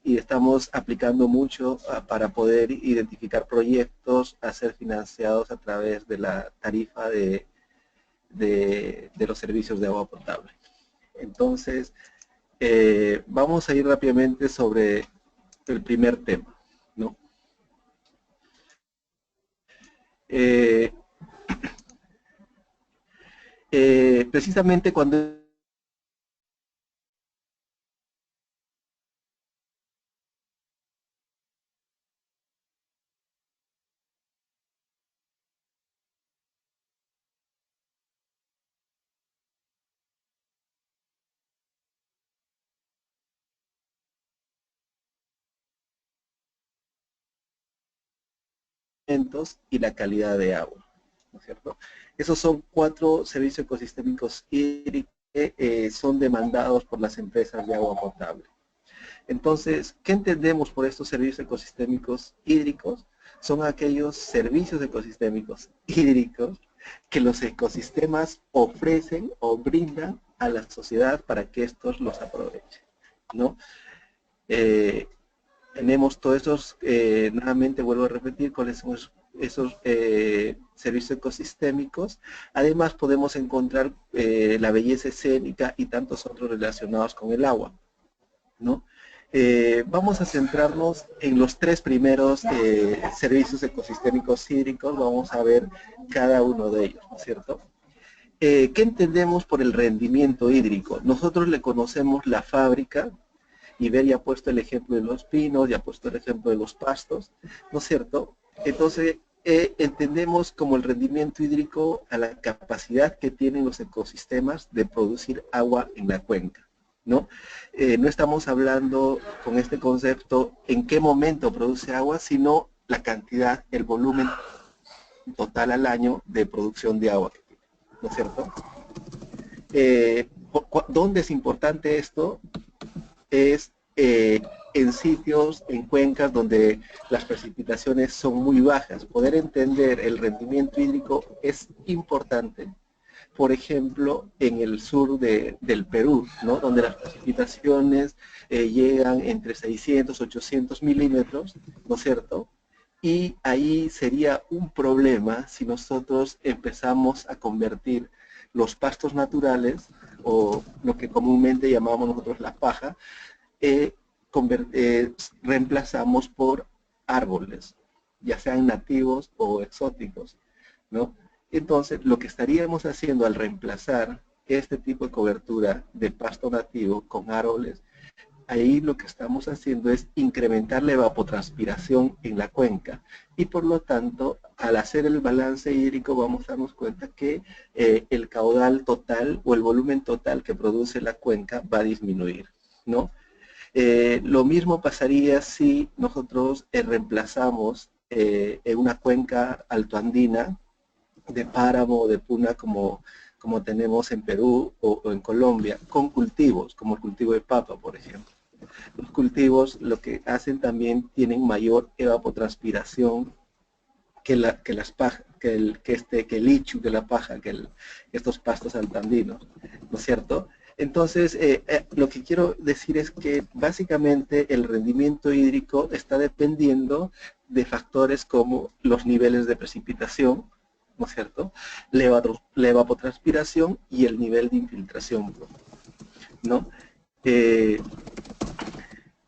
y estamos aplicando mucho para poder identificar proyectos a ser financiados a través de la tarifa de los servicios de agua potable. Entonces, vamos a ir rápidamente sobre el primer tema, ¿no? Precisamente cuando y la calidad de agua, ¿no es cierto? Esos son 4 servicios ecosistémicos hídricos que son demandados por las empresas de agua potable. Entonces, ¿qué entendemos por estos servicios ecosistémicos hídricos? son aquellos servicios ecosistémicos hídricos que los ecosistemas ofrecen o brindan a la sociedad para que estos los aprovechen, ¿no? Tenemos todos esos, nuevamente vuelvo a repetir, cuáles son esos servicios ecosistémicos. Además podemos encontrar la belleza escénica y tantos otros relacionados con el agua, ¿no? Vamos a centrarnos en los tres primeros servicios ecosistémicos hídricos. Vamos a ver cada uno de ellos, ¿no es cierto? ¿Qué entendemos por el rendimiento hídrico? Nosotros le conocemos la fábrica. Iber ya ha puesto el ejemplo de los pinos, ya ha puesto el ejemplo de los pastos, ¿no es cierto? Entonces, entendemos como el rendimiento hídrico a la capacidad que tienen los ecosistemas de producir agua en la cuenca, ¿no? No estamos hablando con este concepto en qué momento produce agua, sino la cantidad, el volumen total al año de producción de agua, ¿no es cierto? ¿Dónde es importante esto? Es en sitios, en cuencas donde las precipitaciones son muy bajas. Poder entender el rendimiento hídrico es importante. Por ejemplo, en el sur del Perú, ¿no? Donde las precipitaciones llegan entre 600, 800 milímetros, ¿no es cierto? Y ahí sería un problema si nosotros empezamos a convertir los pastos naturales, o lo que comúnmente llamamos nosotros la paja, reemplazamos por árboles, ya sean nativos o exóticos, ¿no? Entonces, lo que estaríamos haciendo al reemplazar este tipo de cobertura de pasto nativo con árboles, ahí lo que estamos haciendo es incrementar la evapotranspiración en la cuenca, y por lo tanto, al hacer el balance hídrico vamos a darnos cuenta que el caudal total o el volumen total que produce la cuenca va a disminuir, ¿no? Lo mismo pasaría si nosotros reemplazamos en una cuenca altoandina de páramo o de puna como tenemos en Perú o en Colombia, con cultivos, como el cultivo de papa, por ejemplo. Los cultivos lo que hacen también tienen mayor evapotranspiración que las pajas, que el ichu, que la paja, que estos pastos altoandinos, ¿no es cierto? Entonces, lo que quiero decir es que básicamente el rendimiento hídrico está dependiendo de factores como los niveles de precipitación, ¿no es cierto?, la evapotranspiración y el nivel de infiltración, ¿no?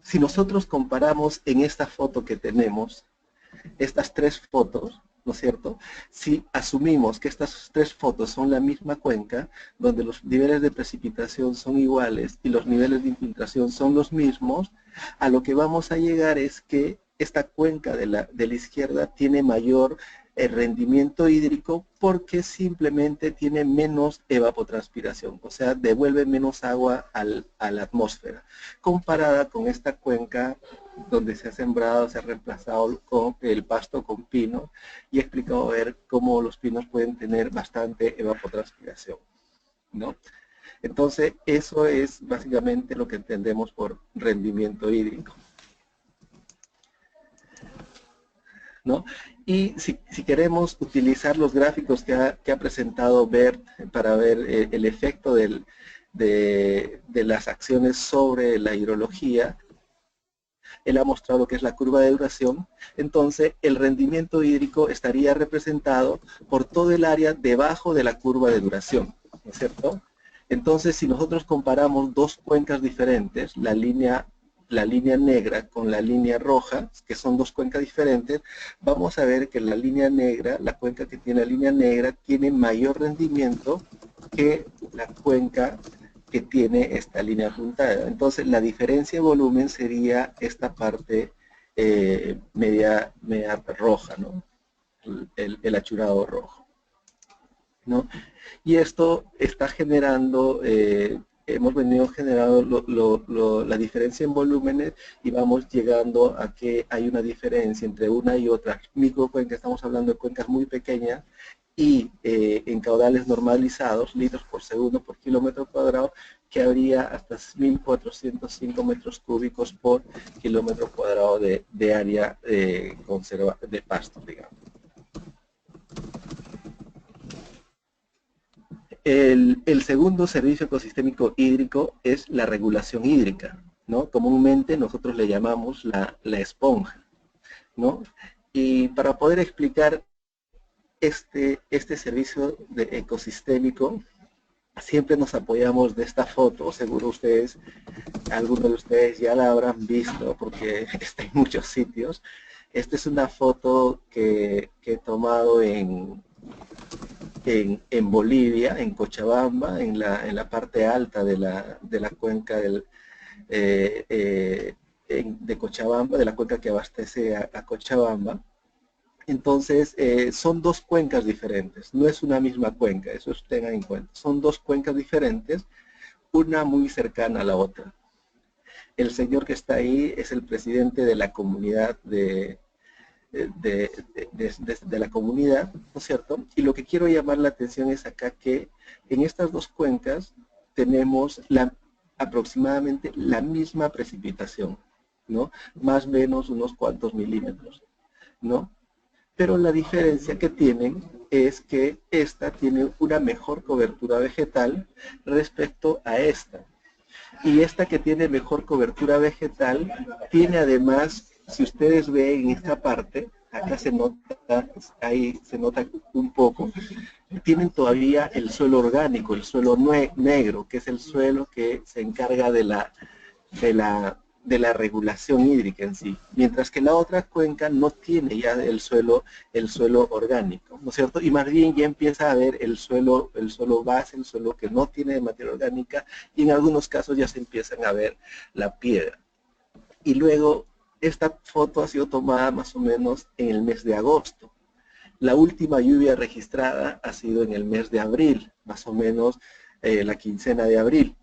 Si nosotros comparamos en esta foto que tenemos, estas tres fotos, ¿no es cierto? Si asumimos que estas tres fotos son la misma cuenca, donde los niveles de precipitación son iguales y los niveles de infiltración son los mismos, a lo que vamos a llegar es que esta cuenca de la izquierda tiene mayor rendimiento hídrico porque simplemente tiene menos evapotranspiración, o sea, devuelve menos agua a la atmósfera, comparada con esta cuenca donde se ha sembrado, se ha reemplazado con el pasto con pino, y he explicado a ver cómo los pinos pueden tener bastante evapotranspiración, ¿no? Entonces, eso es básicamente lo que entendemos por rendimiento hídrico, ¿no? Y si queremos utilizar los gráficos que ha presentado Bert para ver el efecto de las acciones sobre la hidrología, él ha mostrado lo que es la curva de duración. Entonces, el rendimiento hídrico estaría representado por todo el área debajo de la curva de duración, ¿no es cierto? Entonces, si nosotros comparamos dos cuencas diferentes, la línea negra con la línea roja, que son dos cuencas diferentes, vamos a ver que la línea negra, la cuenca que tiene la línea negra, tiene mayor rendimiento que la cuenca que tiene esta línea apuntada. Entonces, la diferencia de volumen sería esta parte media roja, ¿no? El achurado rojo, ¿no? Y esto está generando, hemos venido generando la diferencia en volúmenes, y vamos llegando a que hay una diferencia entre una y otra microcuenca. Estamos hablando de cuencas muy pequeñas, y en caudales normalizados, litros por segundo por kilómetro cuadrado, que habría hasta 1.405 metros cúbicos por kilómetro cuadrado de área de pasto, digamos. El segundo servicio ecosistémico hídrico es la regulación hídrica, ¿no? Comúnmente nosotros le llamamos la esponja, ¿no? Y para poder explicar este servicio ecosistémico, siempre nos apoyamos de esta foto. Seguro algunos de ustedes ya la habrán visto porque está en muchos sitios. Esta es una foto que he tomado en Bolivia, en Cochabamba, en la parte alta de la cuenca de Cochabamba, de la cuenca que abastece a Cochabamba. Entonces, son dos cuencas diferentes, no es una misma cuenca, eso tengan en cuenta. Son dos cuencas diferentes, una muy cercana a la otra. El señor que está ahí es el presidente de la comunidad de la comunidad, ¿no es cierto? Y lo que quiero llamar la atención es acá que en estas dos cuencas tenemos aproximadamente la misma precipitación, ¿no? Más o menos unos cuantos milímetros, ¿no? Pero la diferencia que tienen es que esta tiene una mejor cobertura vegetal respecto a esta. Y esta que tiene mejor cobertura vegetal tiene además, si ustedes ven en esta parte, acá se nota, ahí se nota un poco, tienen todavía el suelo orgánico, el suelo negro, que es el suelo que se encarga de la regulación hídrica en sí, mientras que la otra cuenca no tiene ya el suelo orgánico, ¿no es cierto? Y más bien ya empieza a ver el suelo base, el suelo que no tiene materia orgánica, y en algunos casos ya se empiezan a ver la piedra. Y luego, esta foto ha sido tomada más o menos en el mes de agosto. La última lluvia registrada ha sido en el mes de abril, más o menos la quincena de abril.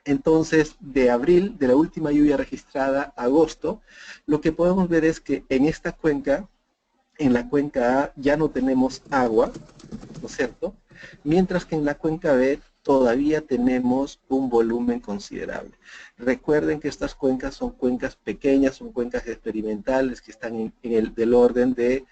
Entonces, de abril, de la última lluvia registrada a agosto, lo que podemos ver es que en esta cuenca, en la cuenca A, ya no tenemos agua, ¿no es cierto? Mientras que en la cuenca B todavía tenemos un volumen considerable. Recuerden que estas cuencas son cuencas pequeñas, son cuencas experimentales que están del orden de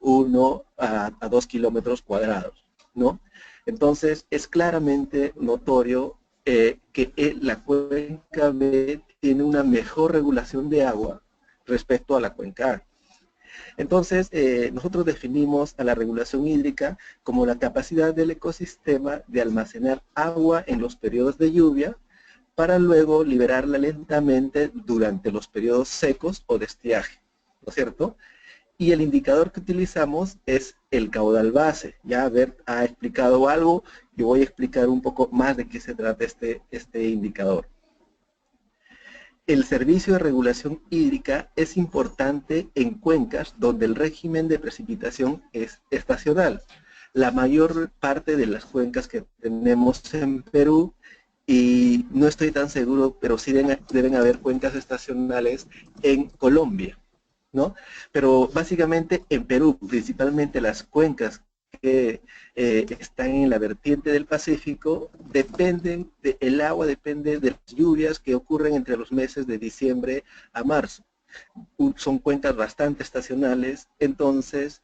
1 a 2 kilómetros cuadrados, ¿no? Entonces, es claramente notorio que la cuenca B tiene una mejor regulación de agua respecto a la cuenca A. Entonces, nosotros definimos a la regulación hídrica como la capacidad del ecosistema de almacenar agua en los periodos de lluvia para luego liberarla lentamente durante los periodos secos o de estiaje, ¿no es cierto? Y el indicador que utilizamos es el caudal base. Ya Bert ha explicado algo, yo voy a explicar un poco más de qué se trata este indicador. El servicio de regulación hídrica es importante en cuencas donde el régimen de precipitación es estacional. La mayor parte de las cuencas que tenemos en Perú, y no estoy tan seguro, pero sí deben haber cuencas estacionales en Colombia, ¿no? Pero básicamente en Perú, principalmente las cuencas que están en la vertiente del Pacífico, el agua depende de las lluvias que ocurren entre los meses de diciembre a marzo. Son cuencas bastante estacionales, entonces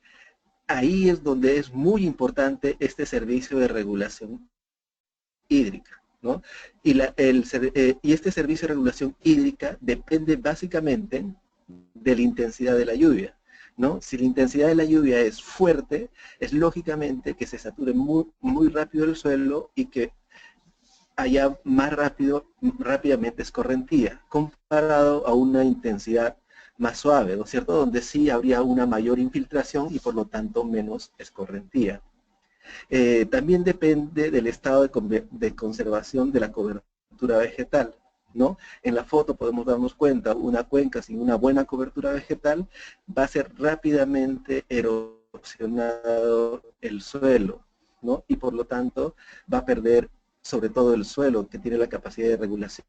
ahí es donde es muy importante este servicio de regulación hídrica, ¿no? Y este servicio de regulación hídrica depende básicamente de la intensidad de la lluvia, ¿no? Si la intensidad de la lluvia es fuerte, es lógicamente que se sature muy rápido el suelo y que haya rápidamente escorrentía, comparado a una intensidad más suave, ¿no es cierto? Donde sí habría una mayor infiltración y por lo tanto menos escorrentía. También depende del estado de conservación de la cobertura vegetal, ¿no? En la foto podemos darnos cuenta, una cuenca sin una buena cobertura vegetal va a ser rápidamente erosionado el suelo, ¿no? Y por lo tanto va a perder sobre todo el suelo que tiene la capacidad de regulación,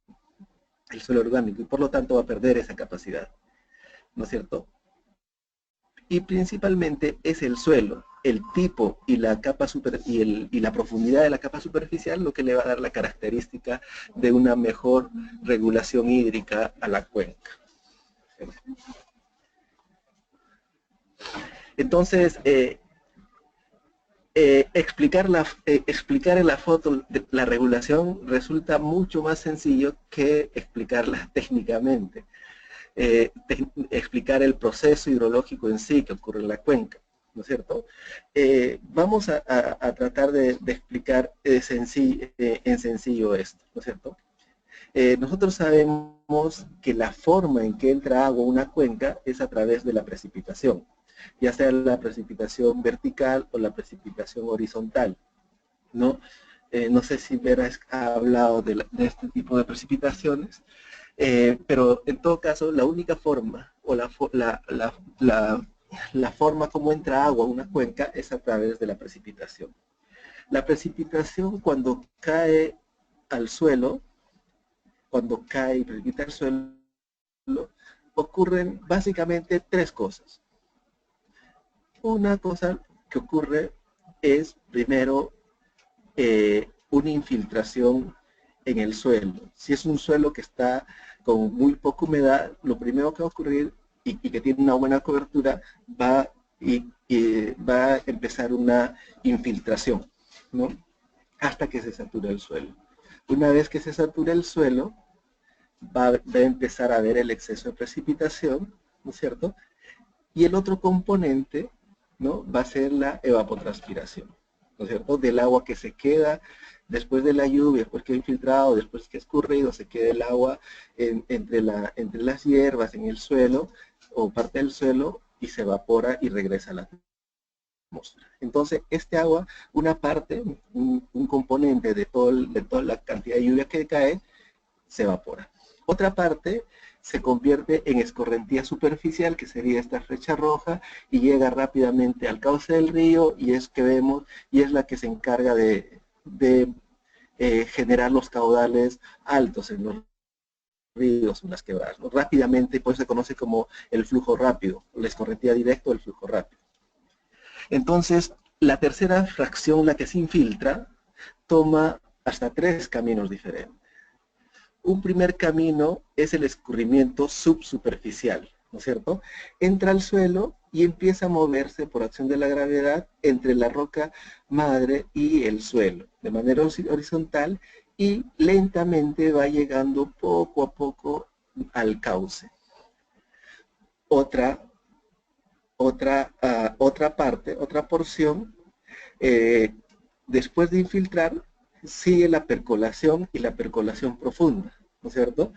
el suelo orgánico, y por lo tanto va a perder esa capacidad, ¿no es cierto? Y principalmente es el suelo el tipo y la capa y la profundidad de la capa superficial lo que le va a dar la característica de una mejor regulación hídrica a la cuenca. Entonces, explicar en la foto la regulación resulta mucho más sencillo que explicarla técnicamente. Explicar el proceso hidrológico en sí que ocurre en la cuenca, ¿no es cierto? Vamos a tratar de explicar en sencillo esto, ¿no es cierto? Nosotros sabemos que la forma en que entra agua a una cuenca es a través de la precipitación, ya sea la precipitación vertical o la precipitación horizontal, ¿no? No sé si Vera ha hablado de este tipo de precipitaciones, pero en todo caso la única forma o la forma como entra agua a una cuenca es a través de la precipitación. La precipitación cuando cae al suelo, cuando cae y precipita al suelo, ocurren básicamente tres cosas. Una cosa que ocurre es, primero, una infiltración en el suelo. Si es un suelo que está con muy poca humedad, lo primero que va a ocurrir y que tiene una buena cobertura, va a empezar una infiltración, ¿no? Hasta que se sature el suelo. Una vez que se sature el suelo, va a empezar a haber el exceso de precipitación, ¿no es cierto? Y el otro componente, ¿no?, va a ser la evapotranspiración, ¿no es cierto? Del agua que se queda después de la lluvia, después que ha infiltrado, después que ha escurrido, se queda el agua entre las hierbas, en el suelo, o parte del suelo, y se evapora y regresa a la atmósfera. Entonces, este agua, una parte, un componente de toda la cantidad de lluvia que cae, se evapora. Otra parte se convierte en escorrentía superficial, que sería esta flecha roja, y llega rápidamente al cauce del río, y es que vemos, y es la que se encarga de generar los caudales altos en los ríos, en las quebradas, ¿no? Rápidamente, pues se conoce como el flujo rápido, la escorrentía directa o el flujo rápido. Entonces, la tercera fracción, la que se infiltra, toma hasta 3 caminos diferentes. Un primer camino es el escurrimiento subsuperficial, ¿no es cierto? Entra al suelo y empieza a moverse por acción de la gravedad entre la roca madre y el suelo, de manera horizontal, y lentamente va llegando poco a poco al cauce. Otra porción, después de infiltrar, sigue la percolación y la percolación profunda, ¿no es cierto?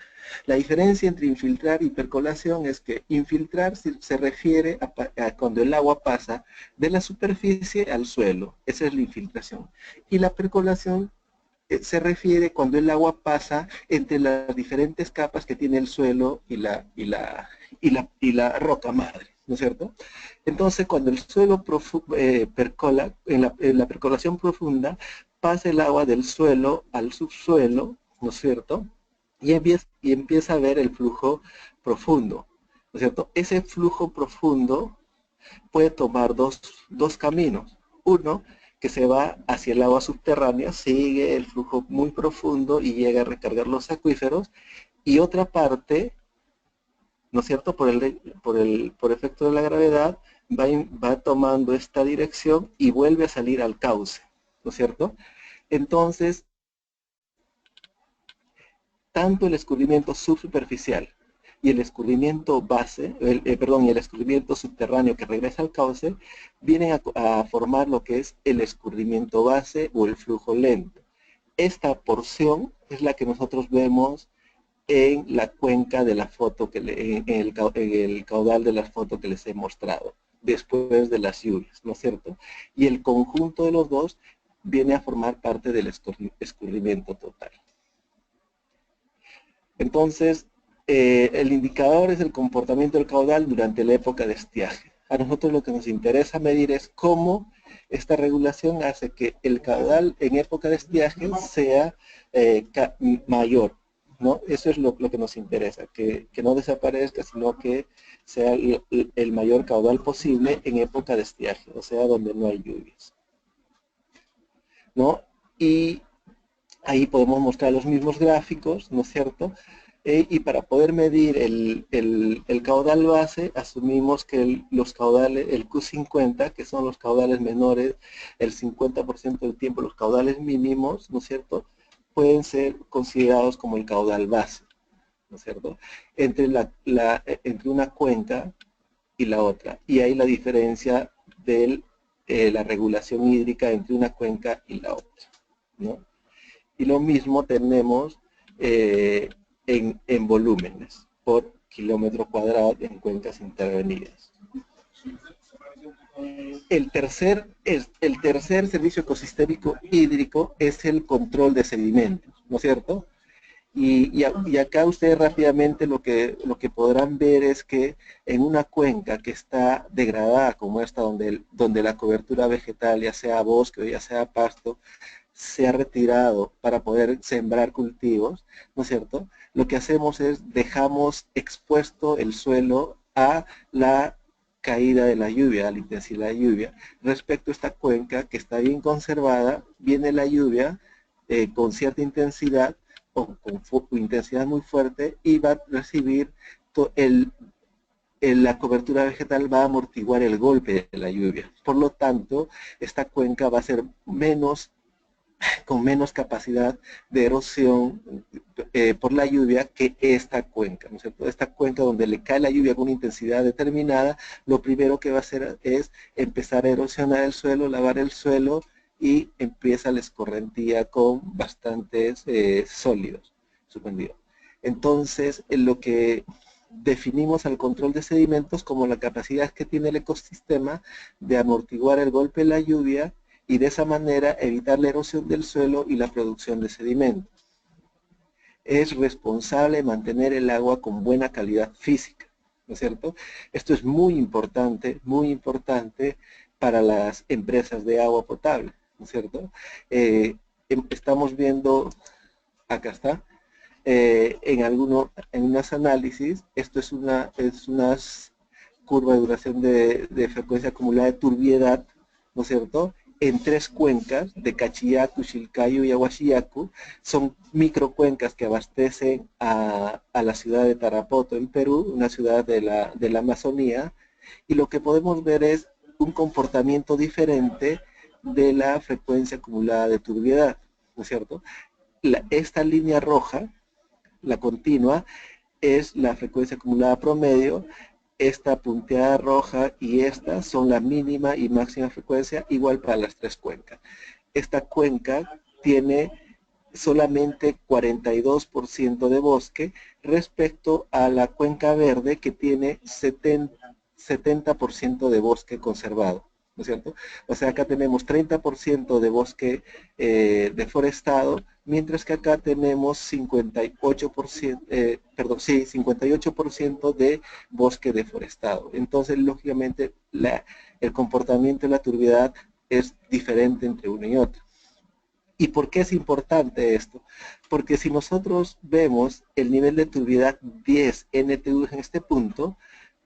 La diferencia entre infiltrar y percolación es que infiltrar se refiere a cuando el agua pasa de la superficie al suelo, esa es la infiltración. Y la percolación se refiere cuando el agua pasa entre las diferentes capas que tiene el suelo y la roca madre, ¿no es cierto? Entonces, cuando el suelo percola, en la percolación profunda, pasa el agua del suelo al subsuelo, ¿no es cierto? Y empieza a ver el flujo profundo, ¿no es cierto? Ese flujo profundo puede tomar dos caminos. Uno, que se va hacia el agua subterránea, sigue el flujo muy profundo y llega a recargar los acuíferos, y otra parte, ¿no es cierto?, por efecto de la gravedad, va tomando esta dirección y vuelve a salir al cauce, ¿no es cierto? Entonces, tanto el escurrimiento subsuperficial y el escurrimiento el escurrimiento subterráneo que regresa al cauce, vienen a formar lo que es el escurrimiento base o el flujo lento. Esta porción es la que nosotros vemos en la cuenca de la foto, en el caudal de la foto que les he mostrado, después de las lluvias, ¿no es cierto? Y el conjunto de los dos viene a formar parte del escurrimiento total. Entonces, el indicador es el comportamiento del caudal durante la época de estiaje. A nosotros lo que nos interesa medir es cómo esta regulación hace que el caudal en época de estiaje sea mayor. ¿no? Eso es lo que nos interesa, que no desaparezca, sino que sea el mayor caudal posible en época de estiaje, o sea, donde no hay lluvias, ¿no? Y ahí podemos mostrar los mismos gráficos, ¿no es cierto? Y para poder medir el caudal base, asumimos que los caudales, el Q50, que son los caudales menores, el 50% del tiempo, los caudales mínimos, ¿no es cierto?, pueden ser considerados como el caudal base, ¿no es cierto?, entre, entre una cuenca y la otra. Y hay la diferencia de la regulación hídrica entre una cuenca y la otra, ¿no? Y lo mismo tenemos en volúmenes por kilómetro cuadrado en cuencas intervenidas. El tercer servicio ecosistémico hídrico es el control de sedimentos, ¿no es cierto? Y acá ustedes rápidamente lo que podrán ver es que en una cuenca que está degradada como esta, donde la cobertura vegetal, ya sea bosque o ya sea pasto, se ha retirado para poder sembrar cultivos, ¿no es cierto? Lo que hacemos es dejamos expuesto el suelo a la caída de la lluvia, a la intensidad de la lluvia. Respecto a esta cuenca que está bien conservada, viene la lluvia con cierta intensidad o con intensidad muy fuerte y va a recibir la cobertura vegetal va a amortiguar el golpe de la lluvia. Por lo tanto, esta cuenca va a ser con menos capacidad de erosión por la lluvia que esta cuenca, ¿no es cierto? Esta cuenca donde le cae la lluvia con una intensidad determinada, lo primero que va a hacer es empezar a erosionar el suelo, lavar el suelo y empieza la escorrentía con bastantes sólidos suspendidos. Entonces, en lo que definimos al control de sedimentos como la capacidad que tiene el ecosistema de amortiguar el golpe de la lluvia y de esa manera evitar la erosión del suelo y la producción de sedimentos. Es responsable mantener el agua con buena calidad física, ¿no es cierto? Esto es muy importante para las empresas de agua potable, ¿no es cierto? Estamos viendo, acá está, en unos análisis, esto es una curva de duración de frecuencia acumulada de turbiedad, ¿no es cierto?, en 3 cuencas de Cachiyacu, Chilcayo y Ahuasiyacu. Son microcuencas que abastecen a la ciudad de Tarapoto en Perú, una ciudad de la Amazonía, y lo que podemos ver es un comportamiento diferente de la frecuencia acumulada de turbiedad, ¿no es cierto? Esta línea roja, la continua, es la frecuencia acumulada promedio. Esta punteada roja y esta son la mínima y máxima frecuencia, igual para las 3 cuencas. Esta cuenca tiene solamente 42% de bosque respecto a la cuenca verde que tiene 70% de bosque conservado, ¿no es cierto? O sea, acá tenemos 30% de bosque deforestado, mientras que acá tenemos 58% de bosque deforestado. Entonces, lógicamente, el comportamiento de la turbiedad es diferente entre uno y otro. ¿Y por qué es importante esto? Porque si nosotros vemos el nivel de turbiedad 10 NTU en este punto,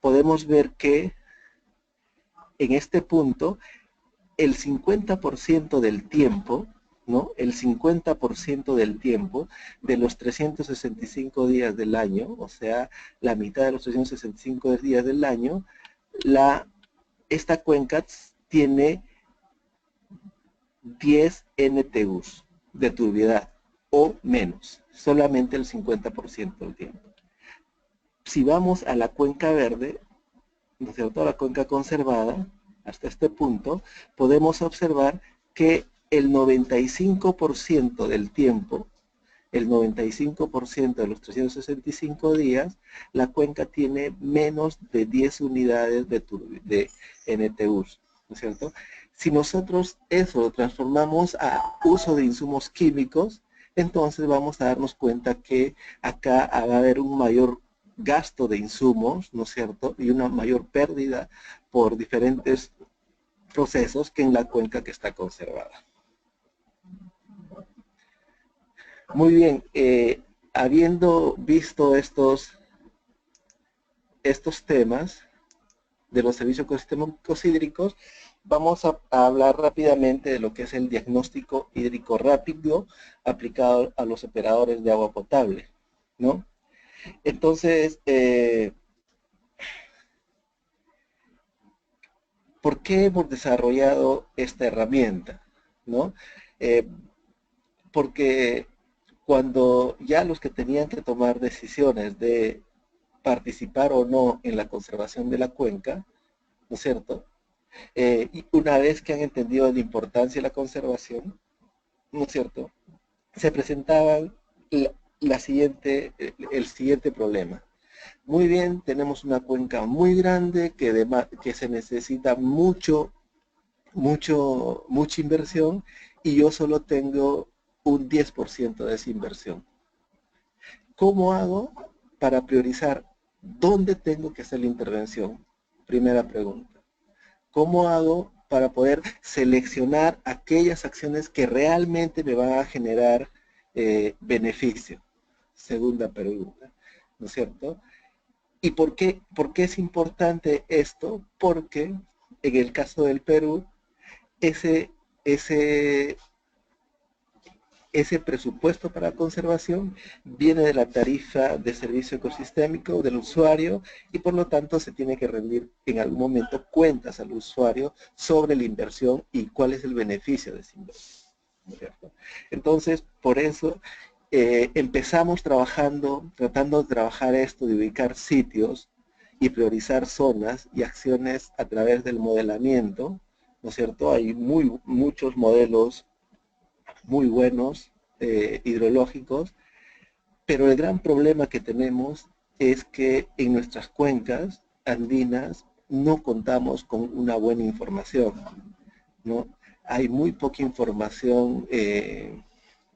podemos ver que en este punto el 50% del tiempo, ¿no? El 50% del tiempo de los 365 días del año, o sea, la mitad de los 365 días del año, esta cuenca tiene 10 NTUs de turbiedad o menos, solamente el 50% del tiempo. Si vamos a la cuenca verde, ¿no es cierto?, a la cuenca conservada, hasta este punto, podemos observar que el 95% del tiempo, el 95% de los 365 días, la cuenca tiene menos de 10 unidades de NTUs, ¿no es cierto? Si nosotros eso lo transformamos a uso de insumos químicos, entonces vamos a darnos cuenta que acá va a haber un mayor gasto de insumos, ¿no es cierto?, y una mayor pérdida por diferentes procesos que en la cuenca que está conservada. Muy bien, habiendo visto estos temas de los servicios ecosistémicos hídricos, vamos a hablar rápidamente de lo que es el diagnóstico hídrico rápido aplicado a los operadores de agua potable, ¿no? Entonces, ¿por qué hemos desarrollado esta herramienta? ¿No? Porque cuando ya los que tenían que tomar decisiones de participar o no en la conservación de la cuenca, ¿no es cierto? Y una vez que han entendido la importancia de la conservación, ¿no es cierto?, se presentaban el siguiente problema. Muy bien, tenemos una cuenca muy grande que se necesita mucha inversión y yo solo tengo un 10% de esa inversión. ¿Cómo hago para priorizar dónde tengo que hacer la intervención? Primera pregunta. ¿Cómo hago para poder seleccionar aquellas acciones que realmente me van a generar beneficio? Segunda pregunta, ¿no es cierto? ¿Y por qué es importante esto? Porque en el caso del Perú, ese presupuesto para conservación viene de la tarifa de servicio ecosistémico del usuario y por lo tanto se tiene que rendir en algún momento cuentas al usuario sobre la inversión y cuál es el beneficio de esa inversión, ¿no es cierto? Entonces, por eso empezamos tratando de trabajar esto, de ubicar sitios y priorizar zonas y acciones a través del modelamiento, ¿no es cierto? Hay muchos modelos muy buenos, hidrológicos, pero el gran problema que tenemos es que en nuestras cuencas andinas no contamos con una buena información, ¿no? Hay muy poca información,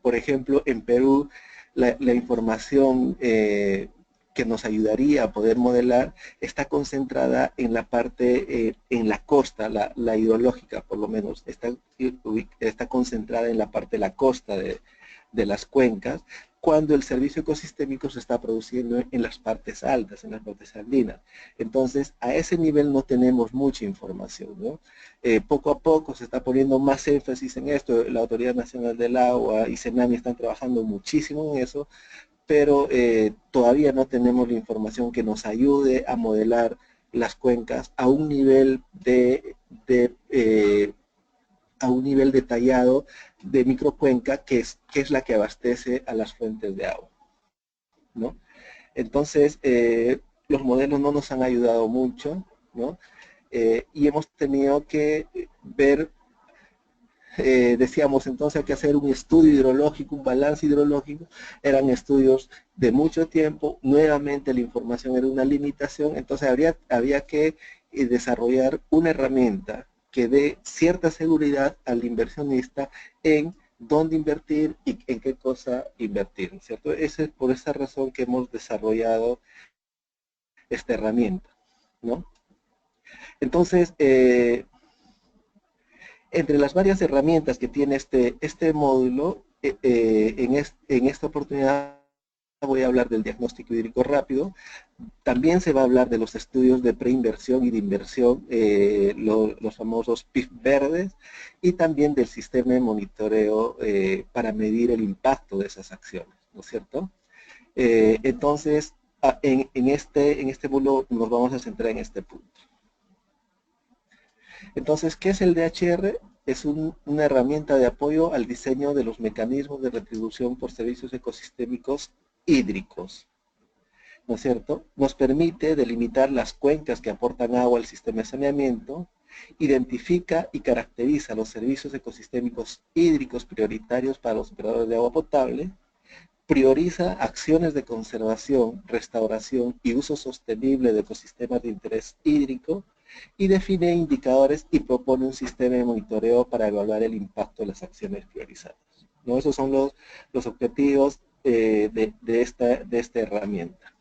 por ejemplo, en Perú, la información que nos ayudaría a poder modelar está concentrada en la parte, en la costa, la hidrológica por lo menos, está concentrada en la parte de la costa de las cuencas, cuando el servicio ecosistémico se está produciendo en las partes altas, en las partes andinas. Entonces, a ese nivel no tenemos mucha información, ¿no? Poco a poco se está poniendo más énfasis en esto, la Autoridad Nacional del Agua y CENAMI están trabajando muchísimo en eso, pero todavía no tenemos la información que nos ayude a modelar las cuencas a un nivel a un nivel detallado de microcuenca, que es la que abastece a las fuentes de agua, ¿no? Entonces, los modelos no nos han ayudado mucho, ¿no? Y hemos tenido que ver, decíamos entonces hay que hacer un estudio hidrológico, un balance hidrológico, eran estudios de mucho tiempo, nuevamente la información era una limitación, entonces había que desarrollar una herramienta que dé cierta seguridad al inversionista en dónde invertir y en qué cosa invertir, ¿cierto? Es por esa razón que hemos desarrollado esta herramienta, ¿no? Entonces, entre las varias herramientas que tiene este módulo, en esta oportunidad voy a hablar del diagnóstico hídrico rápido. También se va a hablar de los estudios de preinversión y de inversión, los famosos PIF verdes, y también del sistema de monitoreo para medir el impacto de esas acciones, ¿no es cierto? Entonces, en este módulo nos vamos a centrar en este punto. Entonces, ¿qué es el DHR? Es una herramienta de apoyo al diseño de los mecanismos de retribución por servicios ecosistémicos hídricos, ¿no es cierto? Nos permite delimitar las cuencas que aportan agua al sistema de saneamiento, identifica y caracteriza los servicios ecosistémicos hídricos prioritarios para los operadores de agua potable, prioriza acciones de conservación, restauración y uso sostenible de ecosistemas de interés hídrico, y define indicadores y propone un sistema de monitoreo para evaluar el impacto de las acciones priorizadas, ¿no? Esos son los objetivos de esta herramienta.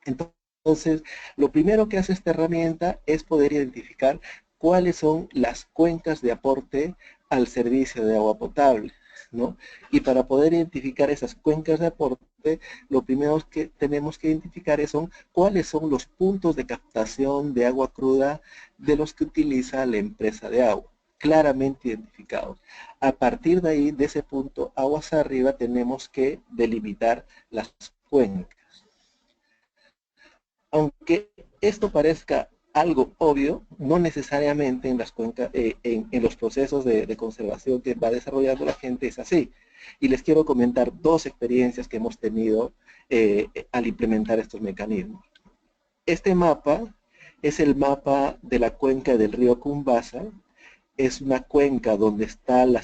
Entonces, lo primero que hace esta herramienta es poder identificar cuáles son las cuencas de aporte al servicio de agua potable, ¿no? Y para poder identificar esas cuencas de aporte, lo primero que tenemos que identificar son cuáles son los puntos de captación de agua cruda de los que utiliza la empresa de agua, claramente identificados. A partir de ahí, de ese punto, aguas arriba, tenemos que delimitar las cuencas. Aunque esto parezca algo obvio, no necesariamente en las cuencas, en los procesos de conservación que va desarrollando la gente es así. Y les quiero comentar dos experiencias que hemos tenido al implementar estos mecanismos. Este mapa es el mapa de la cuenca del río Cumbasa. Es una cuenca donde está la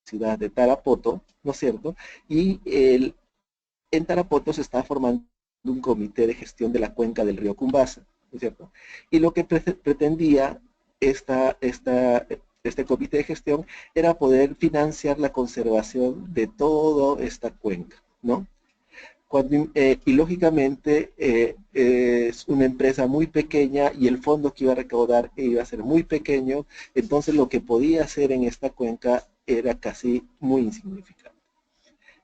ciudad de Tarapoto, ¿no es cierto? Y en Tarapoto se está formando un comité de gestión de la cuenca del río Cumbasa, ¿no es cierto? Y lo que pretendía este comité de gestión era poder financiar la conservación de toda esta cuenca, ¿no? Y lógicamente es una empresa muy pequeña y el fondo que iba a recaudar iba a ser muy pequeño, entonces lo que podía hacer en esta cuenca era casi muy insignificante.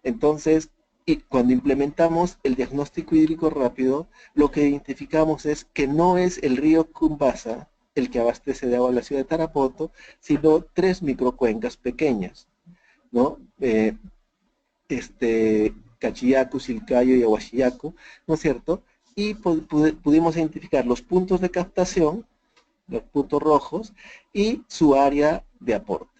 Entonces, y cuando implementamos el diagnóstico hídrico rápido, lo que identificamos es que no es el río Cumbasa el que abastece de agua a la ciudad de Tarapoto, sino 3 microcuencas pequeñas, ¿no? Cachiyacu, Silcayo y Aguachiyacu, ¿no es cierto? Y pudimos identificar los puntos de captación, los puntos rojos, y su área de aporte.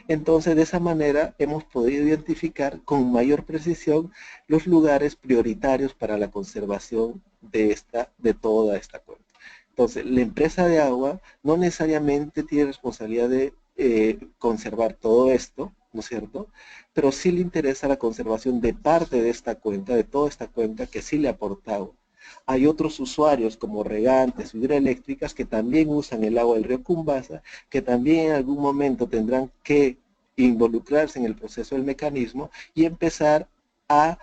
Entonces, de esa manera hemos podido identificar con mayor precisión los lugares prioritarios para la conservación de toda esta cuenca. Entonces, la empresa de agua no necesariamente tiene responsabilidad de conservar todo esto, ¿no es cierto? Pero sí le interesa la conservación de parte de esta cuenca, de toda esta cuenca que sí le aporta agua. Hay otros usuarios como regantes o hidroeléctricas que también usan el agua del río Cumbasa, que también en algún momento tendrán que involucrarse en el proceso del mecanismo y empezar a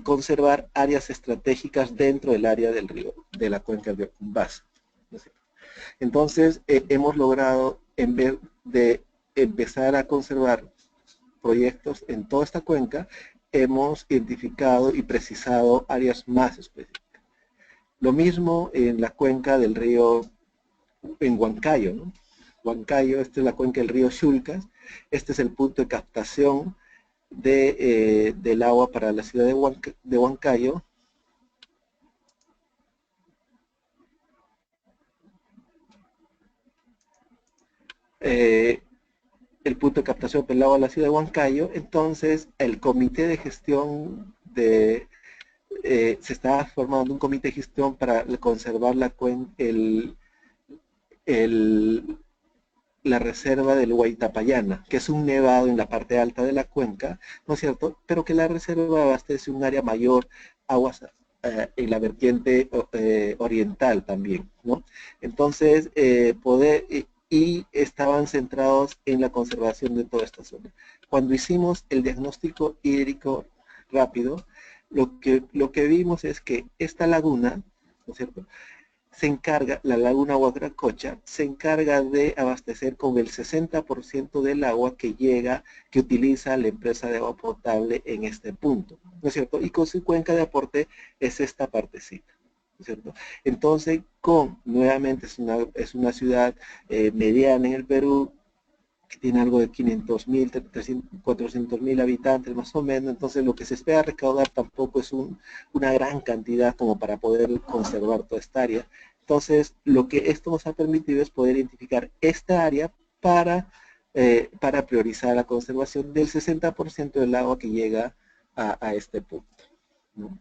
conservar áreas estratégicas dentro del área del río, de la cuenca del río Cumbasa. Entonces, hemos logrado, en vez de empezar a conservar proyectos en toda esta cuenca, hemos identificado y precisado áreas más específicas. Lo mismo en la cuenca del río, en Huancayo, ¿no? Huancayo, esta es la cuenca del río Chulcas, este es el punto de captación del agua para la ciudad de Huancayo. El punto de captación del agua a la ciudad de Huancayo. Entonces el comité de gestión se está formando un comité de gestión para conservar la reserva del Huaytapallana, que es un nevado en la parte alta de la cuenca, ¿no es cierto? Pero que la reserva abastece un área mayor, aguas en la vertiente oriental también, ¿no? Entonces, y estaban centrados en la conservación de toda esta zona. Cuando hicimos el diagnóstico hídrico rápido, lo que vimos es que esta laguna, ¿no es cierto?, se encarga, la laguna Huagracocha, se encarga de abastecer con el 60% del agua que llega, que utiliza la empresa de agua potable en este punto, ¿no es cierto? Y con su cuenca de aporte es esta partecita, ¿no es cierto? Entonces, nuevamente es una ciudad mediana en el Perú, que tiene algo de 500.000, 400.000 habitantes más o menos, entonces lo que se espera recaudar tampoco es una gran cantidad como para poder conservar toda esta área. Entonces, lo que esto nos ha permitido es poder identificar esta área para priorizar la conservación del 60% del agua que llega a este punto, ¿no?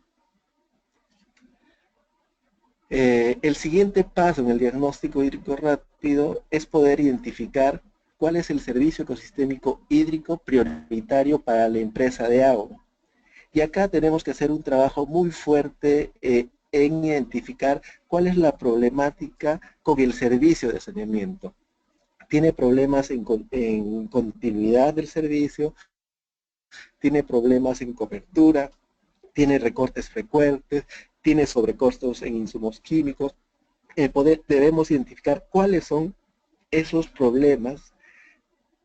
El siguiente paso en el diagnóstico hídrico rápido es poder identificar cuál es el servicio ecosistémico hídrico prioritario para la empresa de agua. Y acá tenemos que hacer un trabajo muy fuerte en identificar cuál es la problemática con el servicio de saneamiento. Tiene problemas en continuidad del servicio, tiene problemas en cobertura, tiene recortes frecuentes, tiene sobrecostos en insumos químicos. Debemos identificar cuáles son esos problemas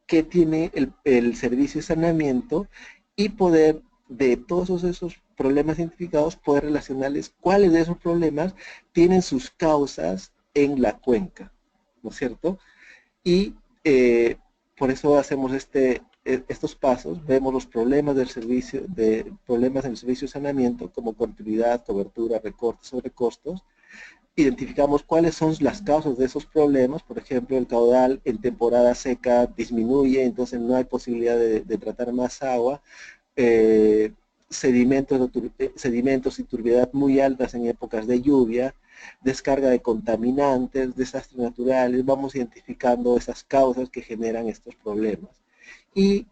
que tiene el servicio de saneamiento y poder de todos esos problemas identificados, poder relacionarles cuáles de esos problemas tienen sus causas en la cuenca, ¿no es cierto? Y por eso hacemos estos pasos, vemos los problemas del servicio, problemas en el servicio de saneamiento como continuidad, cobertura, recortes, sobrecostos. Identificamos cuáles son las causas de esos problemas. Por ejemplo, el caudal en temporada seca disminuye, entonces no hay posibilidad de tratar más agua. Sedimentos y turbiedad muy altas en épocas de lluvia, descarga de contaminantes, desastres naturales. Vamos identificando esas causas que generan estos problemas. Y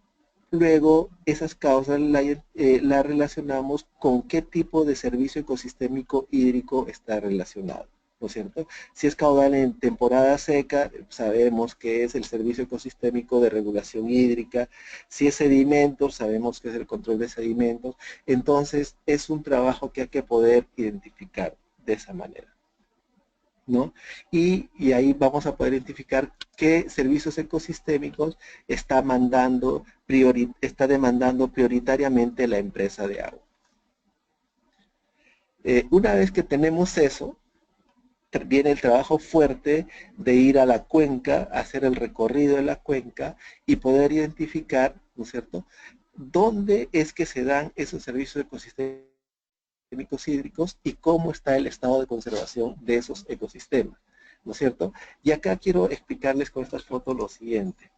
luego esas causas las relacionamos con qué tipo de servicio ecosistémico hídrico está relacionado, ¿no es cierto? Si es caudal en temporada seca, sabemos que es el servicio ecosistémico de regulación hídrica. Si es sedimentos, sabemos que es el control de sedimentos. Entonces, es un trabajo que hay que poder identificar de esa manera, ¿no? Y ahí vamos a poder identificar qué servicios ecosistémicos está demandando prioritariamente la empresa de agua. Una vez que tenemos eso, viene el trabajo fuerte de ir a la cuenca, hacer el recorrido de la cuenca y poder identificar, ¿no es cierto?, dónde es que se dan esos servicios ecosistémicos hídricos y cómo está el estado de conservación de esos ecosistemas, ¿no es cierto? Y acá quiero explicarles con estas fotos lo siguiente.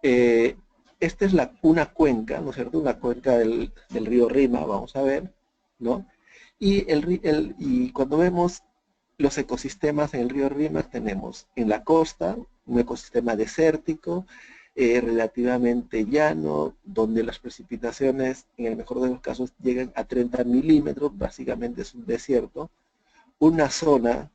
Esta es una cuenca, ¿no es cierto? Una cuenca del río Rima, vamos a ver, ¿no? Y cuando vemos los ecosistemas en el río Rima, tenemos en la costa un ecosistema desértico, relativamente llano, donde las precipitaciones, en el mejor de los casos, llegan a 30 milímetros, básicamente es un desierto. Una zona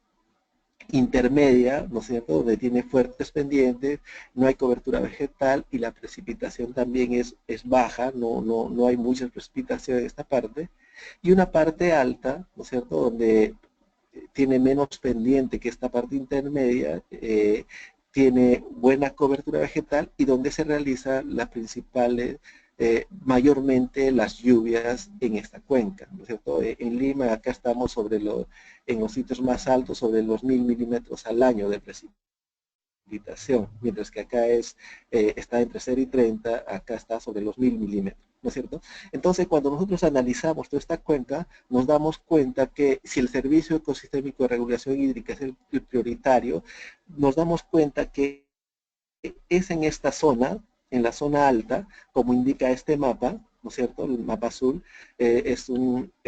intermedia, ¿no es cierto?, donde tiene fuertes pendientes, no hay cobertura vegetal y la precipitación también es baja, no hay mucha precipitación en esta parte. Y una parte alta, ¿no es cierto?, donde tiene menos pendiente que esta parte intermedia, tiene buena cobertura vegetal y donde se realizan las principales, mayormente las lluvias en esta cuenca, ¿no es cierto? En Lima acá estamos en los sitios más altos sobre los 1000 milímetros al año de precipitación, mientras que acá está entre 0 y 30, acá está sobre los 1000 milímetros, ¿no es cierto? Entonces, cuando nosotros analizamos toda esta cuenca, nos damos cuenta que si el servicio ecosistémico de regulación hídrica es el prioritario, nos damos cuenta que es en esta zona, en la zona alta, como indica este mapa, ¿no es cierto? El mapa azul es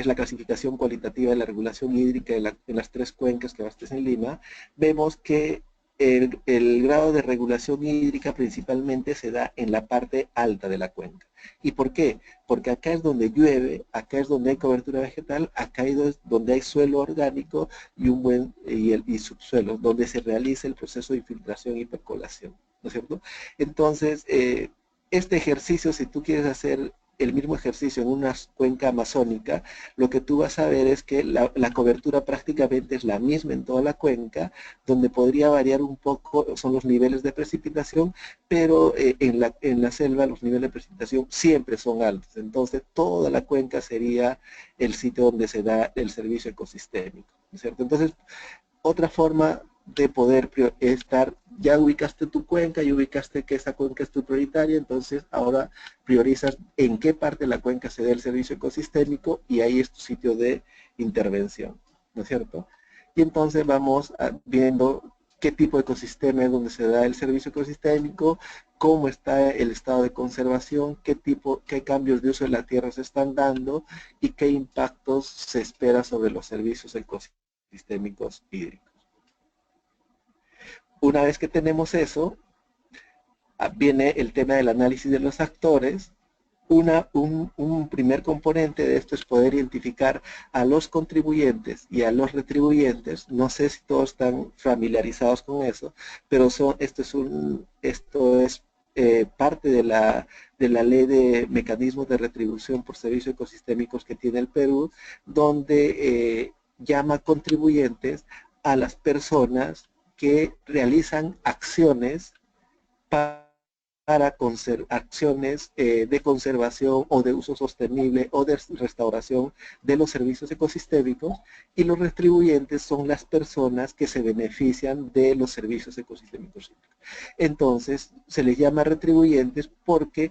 la clasificación cualitativa de la regulación hídrica en las 3 cuencas que abastecen Lima. Vemos que el grado de regulación hídrica principalmente se da en la parte alta de la cuenca. ¿Y por qué? Porque acá es donde llueve, acá es donde hay cobertura vegetal, acá es donde hay suelo orgánico y subsuelo, donde se realiza el proceso de infiltración y percolación, ¿no es cierto? Entonces, este ejercicio, si tú quieres hacer el mismo ejercicio en una cuenca amazónica, lo que tú vas a ver es que la cobertura prácticamente es la misma en toda la cuenca, donde podría variar un poco son los niveles de precipitación, pero en la selva los niveles de precipitación siempre son altos. Entonces toda la cuenca sería el sitio donde se da el servicio ecosistémico, ¿no es cierto? Entonces, otra forma de poder ya ubicaste tu cuenca, y ubicaste que esa cuenca es tu prioritaria, entonces ahora priorizas en qué parte de la cuenca se da el servicio ecosistémico y ahí es tu sitio de intervención, ¿no es cierto? Y entonces vamos viendo qué tipo de ecosistema es donde se da el servicio ecosistémico, cómo está el estado de conservación, qué cambios de uso de la tierra se están dando y qué impactos se espera sobre los servicios ecosistémicos hídricos. Una vez que tenemos eso, viene el tema del análisis de los actores. Un primer componente de esto es poder identificar a los contribuyentes y a los retribuyentes. No sé si todos están familiarizados con eso, pero esto es parte de la ley de mecanismos de retribución por servicios ecosistémicos que tiene el Perú, donde llama contribuyentes a las personas que realizan acciones para para acciones de conservación o de uso sostenible o de restauración de los servicios ecosistémicos, y los retribuyentes son las personas que se benefician de los servicios ecosistémicos. Entonces se les llama retribuyentes porque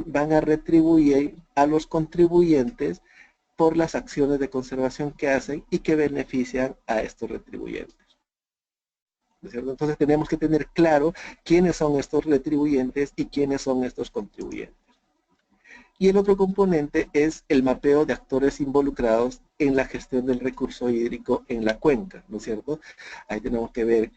van a retribuir a los contribuyentes por las acciones de conservación que hacen y que benefician a estos retribuyentes. ¿No es cierto? Entonces tenemos que tener claro quiénes son estos retribuyentes y quiénes son estos contribuyentes. Y el otro componente es el mapeo de actores involucrados en la gestión del recurso hídrico en la cuenca, ¿no es cierto? Ahí tenemos que ver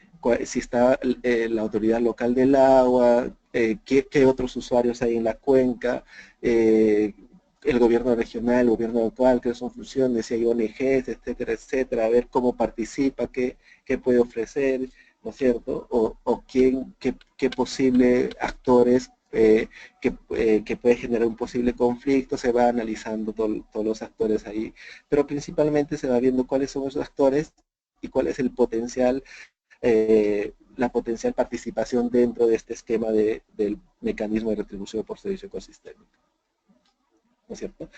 si está la autoridad local del agua, qué otros usuarios hay en la cuenca, el gobierno regional, el gobierno local, qué son funciones, si hay ONGs, etcétera, etcétera, a ver cómo participa, qué puede ofrecer, ¿no es cierto? O qué posible actores que puede generar un posible conflicto, se va analizando todos los actores ahí, pero principalmente se va viendo cuáles son esos actores y cuál es el potencial, la potencial participación dentro de este esquema del mecanismo de retribución por servicio ecosistémico, ¿no es cierto?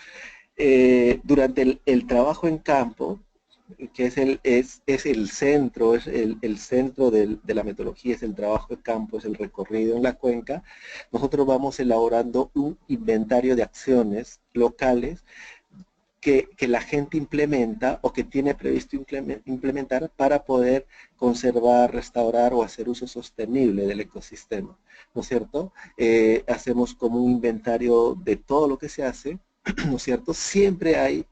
Durante el trabajo en campo, que es el centro, el centro de la metodología, es el trabajo de campo, es el recorrido en la cuenca, nosotros vamos elaborando un inventario de acciones locales que la gente implementa o que tiene previsto implementar para poder conservar, restaurar o hacer uso sostenible del ecosistema, ¿no es cierto? Hacemos como un inventario de todo lo que se hace, ¿no es cierto? Siempre hay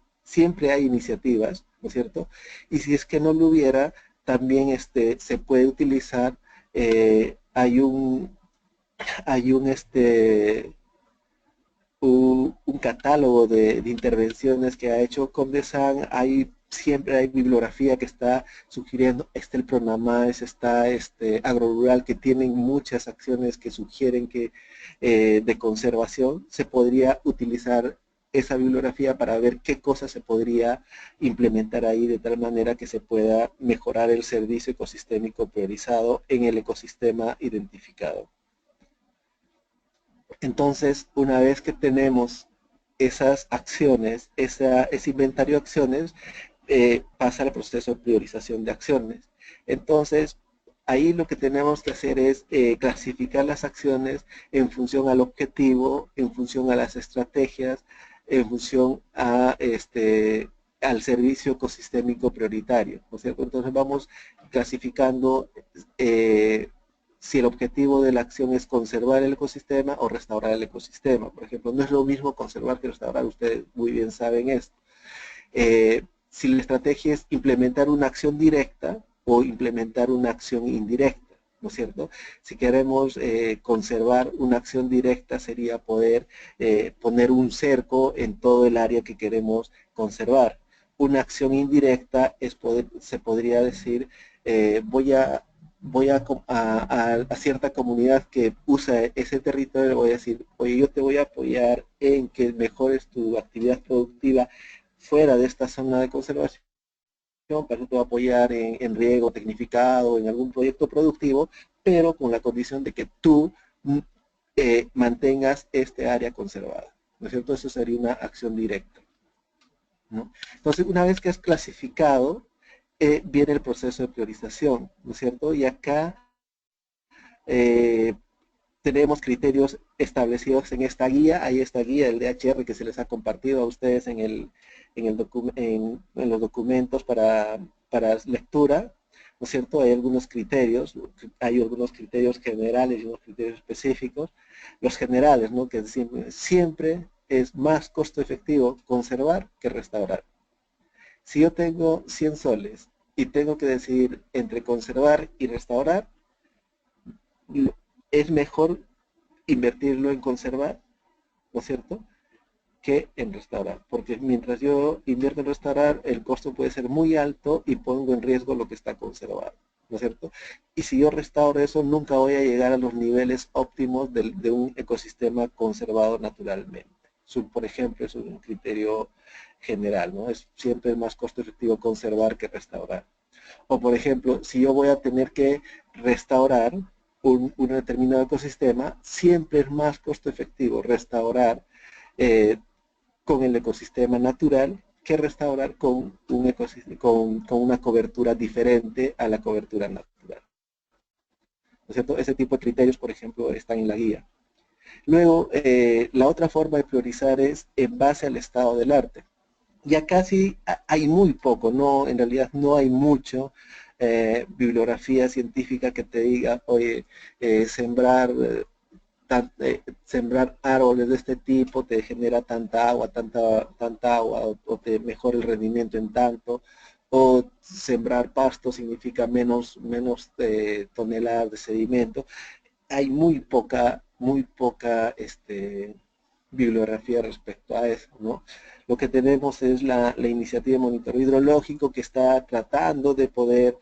iniciativas, ¿no es cierto? Y si es que no lo hubiera, también se puede utilizar, hay un catálogo de intervenciones que ha hecho Comdesan, siempre hay bibliografía que está sugiriendo, está el Pronamás, está Agrorural, que tienen muchas acciones que sugieren que de conservación. Se podría utilizar esa bibliografía para ver qué cosas se podría implementar ahí de tal manera que se pueda mejorar el servicio ecosistémico priorizado en el ecosistema identificado. Entonces, una vez que tenemos esas acciones, ese inventario de acciones, pasa al proceso de priorización de acciones. Entonces, ahí lo que tenemos que hacer es clasificar las acciones en función al objetivo, en función a las estrategias, en función al servicio ecosistémico prioritario, ¿no es cierto? Entonces vamos clasificando si el objetivo de la acción es conservar el ecosistema o restaurar el ecosistema. Por ejemplo, no es lo mismo conservar que restaurar, ustedes muy bien saben esto. Si la estrategia es implementar una acción directa o implementar una acción indirecta, ¿no es cierto? Si queremos conservar una acción directa sería poder poner un cerco en todo el área que queremos conservar. Una acción indirecta se podría decir, voy a cierta comunidad que usa ese territorio, voy a decir, oye, yo te voy a apoyar en que mejores tu actividad productiva fuera de esta zona de conservación, para eso te voy a apoyar en riego tecnificado, en algún proyecto productivo, pero con la condición de que tú mantengas este área conservada, ¿no es cierto? Eso sería una acción directa, ¿no? Entonces, una vez que has clasificado, viene el proceso de priorización, ¿no es cierto? Y acá tenemos criterios establecidos en esta guía. Hay esta guía del DHR que se les ha compartido a ustedes en los documentos para lectura, ¿no es cierto? Hay algunos criterios generales y unos criterios específicos. Los generales, ¿no? Que siempre es más costo efectivo conservar que restaurar. Si yo tengo 100 soles y tengo que decidir entre conservar y restaurar, es mejor invertirlo en conservar, ¿no es cierto?, que en restaurar. Porque mientras yo invierto en restaurar, el costo puede ser muy alto y pongo en riesgo lo que está conservado, ¿no es cierto? Y si yo restauro eso, nunca voy a llegar a los niveles óptimos de un ecosistema conservado naturalmente. Por ejemplo, es un criterio general, ¿no? Es siempre más costo efectivo conservar que restaurar. O por ejemplo, si yo voy a tener que restaurar, un determinado ecosistema, siempre es más costo efectivo restaurar con el ecosistema natural que restaurar con un ecosistema, con una cobertura diferente a la cobertura natural. ¿No es cierto? Ese tipo de criterios, por ejemplo, están en la guía. Luego, la otra forma de priorizar es en base al estado del arte. Ya casi hay muy poco, no, en realidad no hay mucho bibliografía científica que te diga, oye, sembrar árboles de este tipo te genera tanta agua, o te mejora el rendimiento en tanto, o sembrar pasto significa menos toneladas de sedimento. Hay muy poca bibliografía respecto a eso, ¿no? Lo que tenemos es la iniciativa de monitoreo hidrológico que está tratando de poder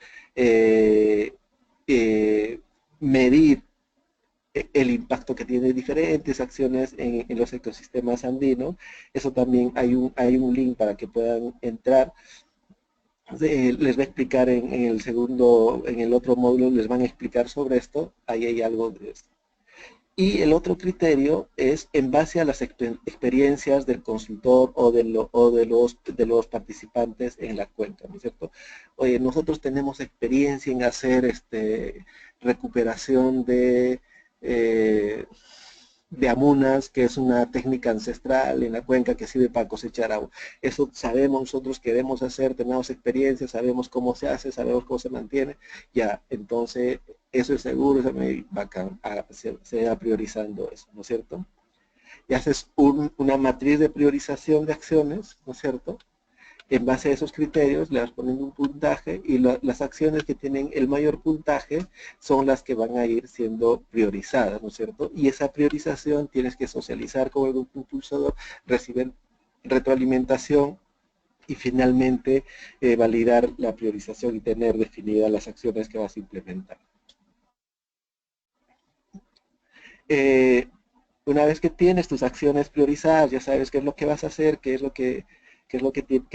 medir el impacto que tiene diferentes acciones en los ecosistemas andinos. Eso también hay un link para que puedan entrar. Les va a explicar en el otro módulo, les van a explicar sobre esto, ahí hay algo de esto. Y el otro criterio es en base a las experiencias del consultor o de los participantes en la cuenca, ¿no es cierto? Oye, nosotros tenemos experiencia en hacer recuperación de amunas, que es una técnica ancestral en la cuenca que sirve para cosechar agua. Eso sabemos, nosotros queremos hacer, tenemos experiencia, sabemos cómo se hace, sabemos cómo se mantiene, ya, entonces eso es seguro, es muy bacán, se va priorizando eso, ¿no es cierto? Y haces una matriz de priorización de acciones, ¿no es cierto? En base a esos criterios le vas poniendo un puntaje y las acciones que tienen el mayor puntaje son las que van a ir siendo priorizadas, ¿no es cierto? Y esa priorización tienes que socializar con el grupo impulsador, recibir retroalimentación y finalmente validar la priorización y tener definidas las acciones que vas a implementar. Una vez que tienes tus acciones priorizadas, ya sabes qué es lo que vas a hacer, qué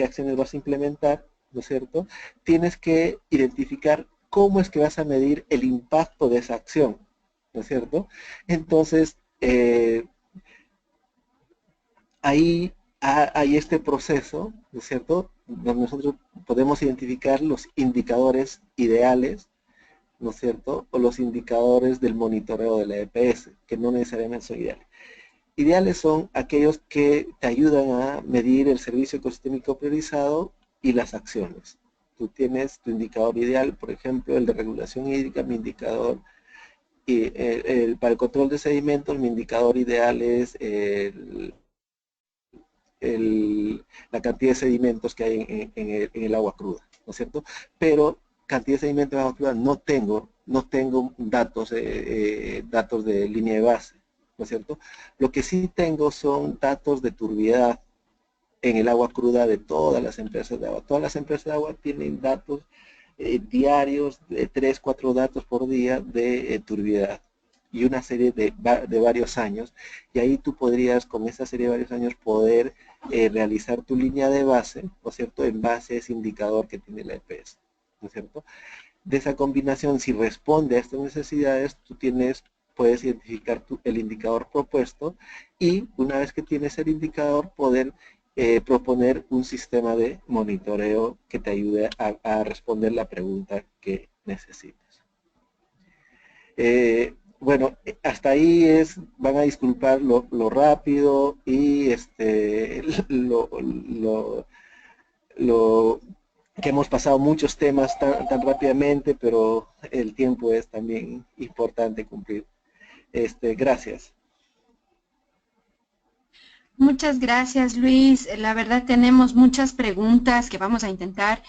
acciones vas a implementar, ¿no es cierto? Tienes que identificar cómo es que vas a medir el impacto de esa acción, ¿no es cierto? Entonces, ahí hay este proceso, ¿no es cierto?, donde nosotros podemos identificar los indicadores ideales, ¿no es cierto?, o los indicadores del monitoreo de la EPS, que no necesariamente son ideales. Ideales son aquellos que te ayudan a medir el servicio ecosistémico priorizado y las acciones. Tú tienes tu indicador ideal, por ejemplo, el de regulación hídrica, mi indicador, para el control de sedimentos, mi indicador ideal es la cantidad de sedimentos que hay en el agua cruda, ¿no es cierto? Pero cantidad de sedimentos en agua cruda no tengo datos de línea de base, ¿no es cierto? Lo que sí tengo son datos de turbiedad en el agua cruda de todas las empresas de agua. Todas las empresas de agua tienen datos diarios, de 3, 4 datos por día de turbiedad y una serie de varios años, y ahí tú podrías, con esa serie de varios años, poder realizar tu línea de base, ¿no es cierto?, en base a ese indicador que tiene la EPS, ¿no es cierto? De esa combinación, si responde a estas necesidades, puedes identificar el indicador propuesto, y una vez que tienes el indicador, poder proponer un sistema de monitoreo que te ayude a responder la pregunta que necesitas. Bueno, hasta ahí van a disculpar lo rápido y que hemos pasado muchos temas tan rápidamente, pero el tiempo es también importante cumplir. Gracias. Muchas gracias, Luis. La verdad tenemos muchas preguntas que vamos a intentar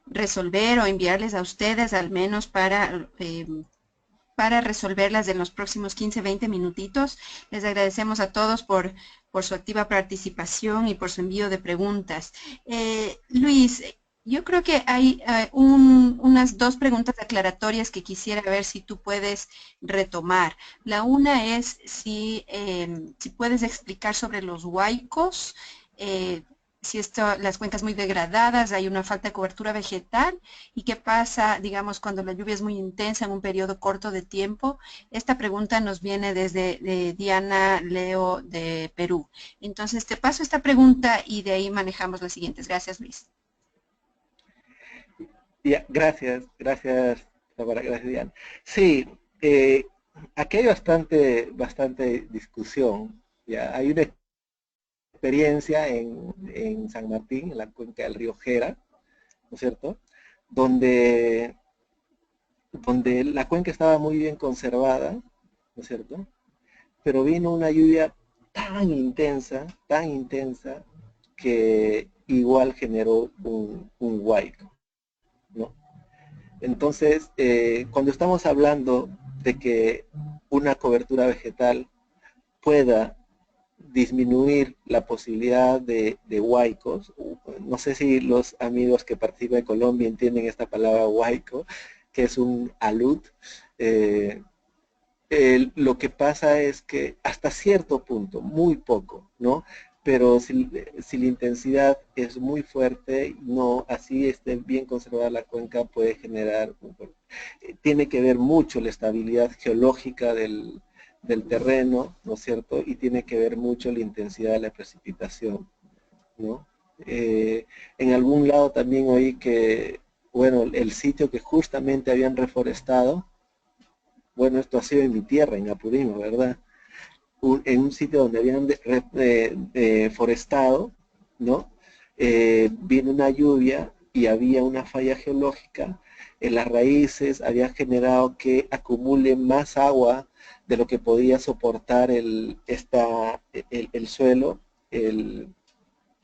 resolver o enviarles a ustedes, al menos para resolverlas en los próximos 15, 20 minutitos. Les agradecemos a todos por su activa participación y por su envío de preguntas. Luis, yo creo que hay unas 2 preguntas aclaratorias que quisiera ver si tú puedes retomar. La una es si puedes explicar sobre los huaicos, las cuencas muy degradadas, hay una falta de cobertura vegetal, y qué pasa, digamos, cuando la lluvia es muy intensa en un periodo corto de tiempo. Esta pregunta nos viene desde de Diana Leo de Perú. Entonces te paso esta pregunta y de ahí manejamos las siguientes. Gracias, Luis. Ya, gracias, Bárbara, gracias, Diana. Sí, aquí hay bastante discusión. Ya, hay una experiencia en San Martín, en la cuenca del río Jera, ¿no es cierto? Donde, donde la cuenca estaba muy bien conservada, ¿no es cierto? Pero vino una lluvia tan intensa, que igual generó un huaico, ¿no? Entonces, cuando estamos hablando de que una cobertura vegetal pueda disminuir la posibilidad de huaicos, no sé si los amigos que participan de Colombia entienden esta palabra huaico, que es un alud. eh, lo que pasa es que hasta cierto punto, muy poco, ¿no? Pero si la intensidad es muy fuerte, no, así esté bien conservada la cuenca, puede generar, tiene que ver mucho la estabilidad geológica del terreno, ¿no es cierto? Y tiene que ver mucho la intensidad de la precipitación, ¿no? En algún lado también oí que, bueno, el sitio que justamente habían reforestado, bueno, esto ha sido en mi tierra, en Apurímac, ¿verdad? En un sitio donde habían forestado, ¿no? Vino una lluvia y había una falla geológica en las raíces, había generado que acumule más agua de lo que podía soportar el suelo,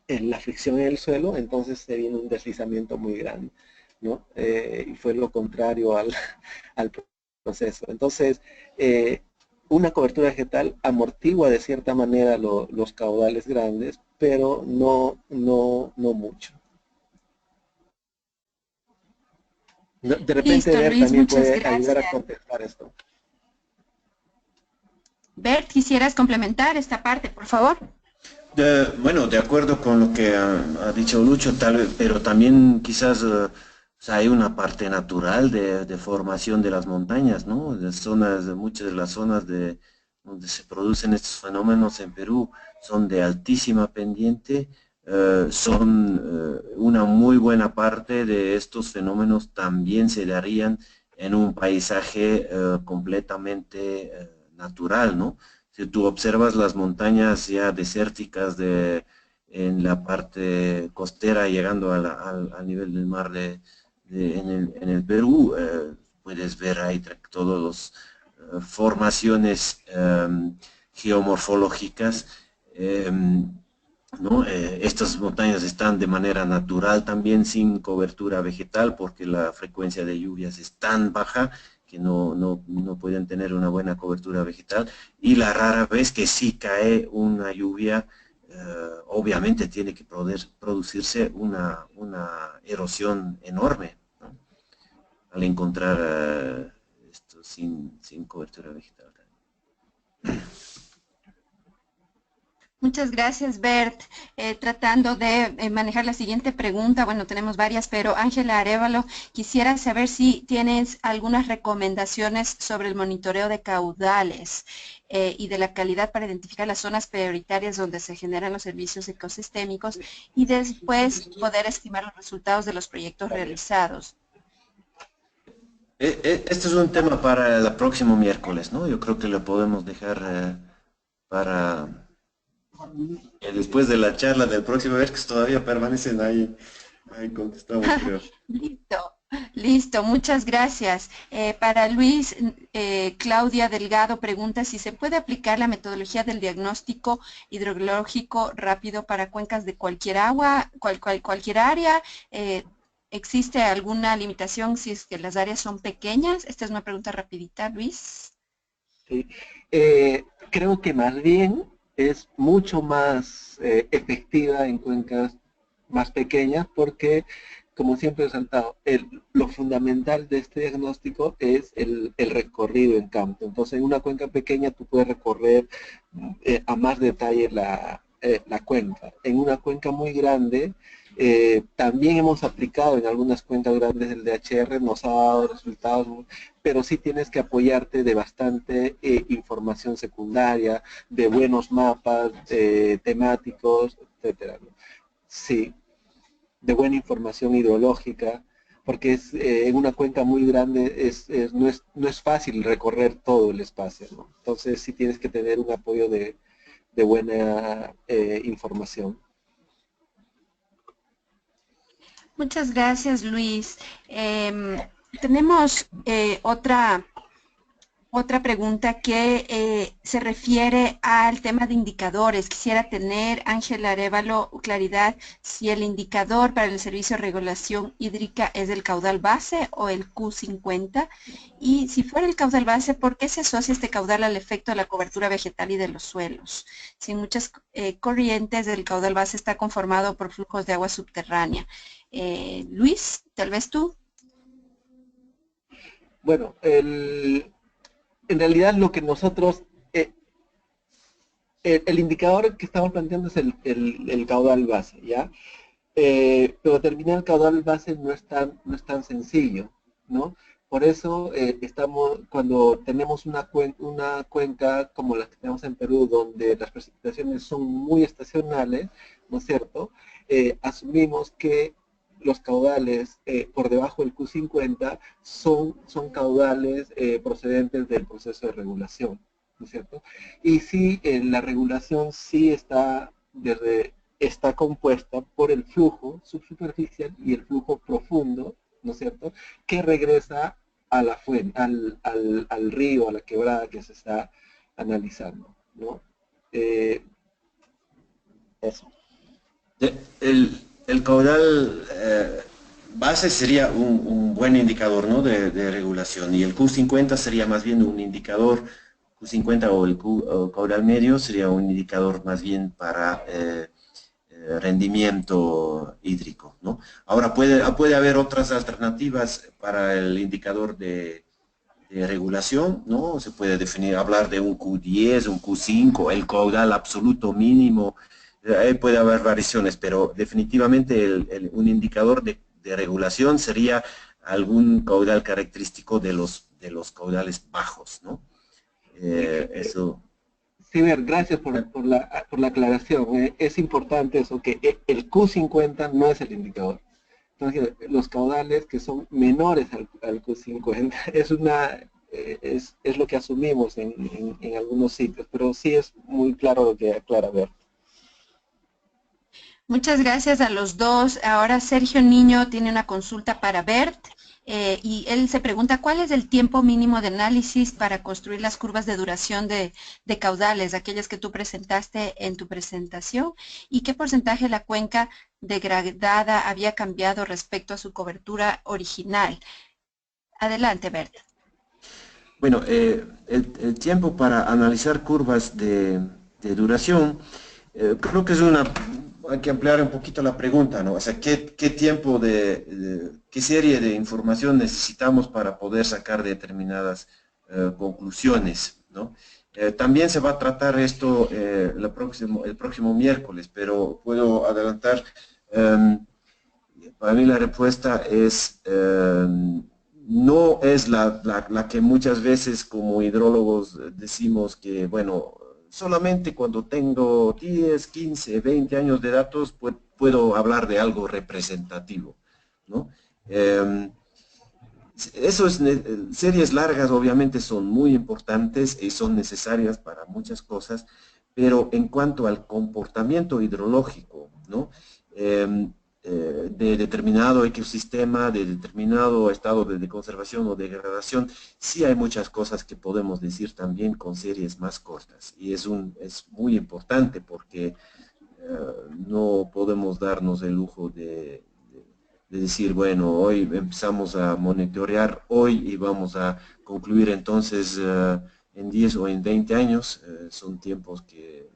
la fricción en el suelo, entonces se viene un deslizamiento muy grande, ¿no? Y fue lo contrario al proceso. Entonces, una cobertura vegetal amortigua de cierta manera los caudales grandes, pero no mucho. De repente Listo, Bert Luis, también muchas puede ayudar gracias. a contestar esto. Bert, ¿quisieras complementar esta parte, por favor? Bueno, de acuerdo con lo que ha dicho Lucho, tal vez, pero también quizás o sea, hay una parte natural de formación de las montañas, ¿no? De zonas, muchas de las zonas donde se producen estos fenómenos en Perú son de altísima pendiente, una muy buena parte de estos fenómenos también se darían en un paisaje completamente natural, ¿no? Si tú observas las montañas ya desérticas en la parte costera, llegando al nivel del mar en el Perú, puedes ver ahí todas las formaciones geomorfológicas. ¿No? Estas montañas están de manera natural también sin cobertura vegetal porque la frecuencia de lluvias es tan baja que no pueden tener una buena cobertura vegetal, y la rara vez que sí cae una lluvia, obviamente tiene que producirse una erosión enorme, ¿no? Al encontrar esto sin cobertura vegetal. Muchas gracias, Bert. Tratando de manejar la siguiente pregunta, bueno, tenemos varias, pero Ángela Arévalo, quisiera saber si tienes algunas recomendaciones sobre el monitoreo de caudales y de la calidad para identificar las zonas prioritarias donde se generan los servicios ecosistémicos y después poder estimar los resultados de los proyectos realizados. Este es un tema para el próximo miércoles, ¿no? Yo creo que lo podemos dejar para después de la charla del próximo miércoles. Todavía permanecen ahí contestamos, creo. Listo, muchas gracias. Para Luis, Claudia Delgado pregunta si se puede aplicar la metodología del diagnóstico hidrológico rápido para cuencas de cualquier agua, cualquier área. ¿Existe alguna limitación si es que las áreas son pequeñas? Esta es una pregunta rapidita, Luis. Sí. Creo que más bien es mucho más efectiva en cuencas más pequeñas porque, como siempre he resaltado, lo fundamental de este diagnóstico es el recorrido en campo. Entonces, en una cuenca pequeña tú puedes recorrer a más detalle la cuenca. En una cuenca muy grande, también hemos aplicado en algunas cuencas grandes del DHR, nos ha dado resultados, pero sí tienes que apoyarte de bastante información secundaria, de buenos mapas temáticos, etcétera, ¿no? Sí, de buena información hidrológica, porque en una cuenca muy grande no es fácil recorrer todo el espacio, ¿no? Entonces sí tienes que tener un apoyo de buena información. Muchas gracias, Luis. Tenemos otra pregunta que se refiere al tema de indicadores. Quisiera tener, Ángela Arévalo, claridad si el indicador para el Servicio de Regulación Hídrica es el caudal base o el Q50. Y si fuera el caudal base, ¿por qué se asocia este caudal al efecto de la cobertura vegetal y de los suelos? Si en muchas corrientes el caudal base está conformado por flujos de agua subterránea. Luis, tal vez tú. Bueno, en realidad lo que nosotros, el indicador que estamos planteando es el caudal base, ¿ya? Pero determinar el caudal base no es tan sencillo, ¿no? Por eso cuando tenemos una cuenca como la que tenemos en Perú, donde las precipitaciones son muy estacionales, ¿no es cierto? Asumimos que los caudales por debajo del Q50 son caudales procedentes del proceso de regulación, ¿no es cierto? Y sí, la regulación sí está compuesta por el flujo subsuperficial y el flujo profundo, ¿no es cierto?, que regresa a la fuente, al río, a la quebrada que se está analizando, ¿no? Eso. El caudal base sería un buen indicador, ¿no?, de regulación, y el Q50 sería más bien un indicador, Q50 o el caudal medio sería un indicador más bien para rendimiento hídrico, ¿no? Ahora puede haber otras alternativas para el indicador de regulación, ¿no? Se puede hablar de un Q10, un Q5, el caudal absoluto mínimo. Ahí puede haber variaciones, pero definitivamente un indicador de regulación sería algún caudal característico de los caudales bajos, ¿no? Eso. Sí, gracias por la aclaración. Es importante eso, que el Q50 no es el indicador. Entonces, los caudales que son menores al Q50 es lo que asumimos en algunos sitios, pero sí es muy claro lo que aclara Bert. Muchas gracias a los dos. Ahora Sergio Niño tiene una consulta para Bert y él se pregunta cuál es el tiempo mínimo de análisis para construir las curvas de duración de caudales, aquellas que tú presentaste en tu presentación, y qué porcentaje de la cuenca degradada había cambiado respecto a su cobertura original. Adelante, Bert. Bueno, el tiempo para analizar curvas de duración, creo que hay que ampliar un poquito la pregunta, ¿no? O sea, ¿qué tiempo qué serie de información necesitamos para poder sacar determinadas conclusiones, ¿no? También se va a tratar esto el próximo miércoles, pero puedo adelantar, para mí la respuesta es, no es la que muchas veces como hidrólogos decimos que, bueno, solamente cuando tengo 10, 15, 20 años de datos puedo hablar de algo representativo, ¿no? Series largas obviamente son muy importantes y son necesarias para muchas cosas, pero en cuanto al comportamiento hidrológico, ¿no?, de determinado ecosistema, de determinado estado de conservación o degradación, sí hay muchas cosas que podemos decir también con series más cortas, y es muy importante porque no podemos darnos el lujo de decir, bueno, hoy empezamos a monitorear hoy y vamos a concluir entonces en 10 o en 20 años. Son tiempos que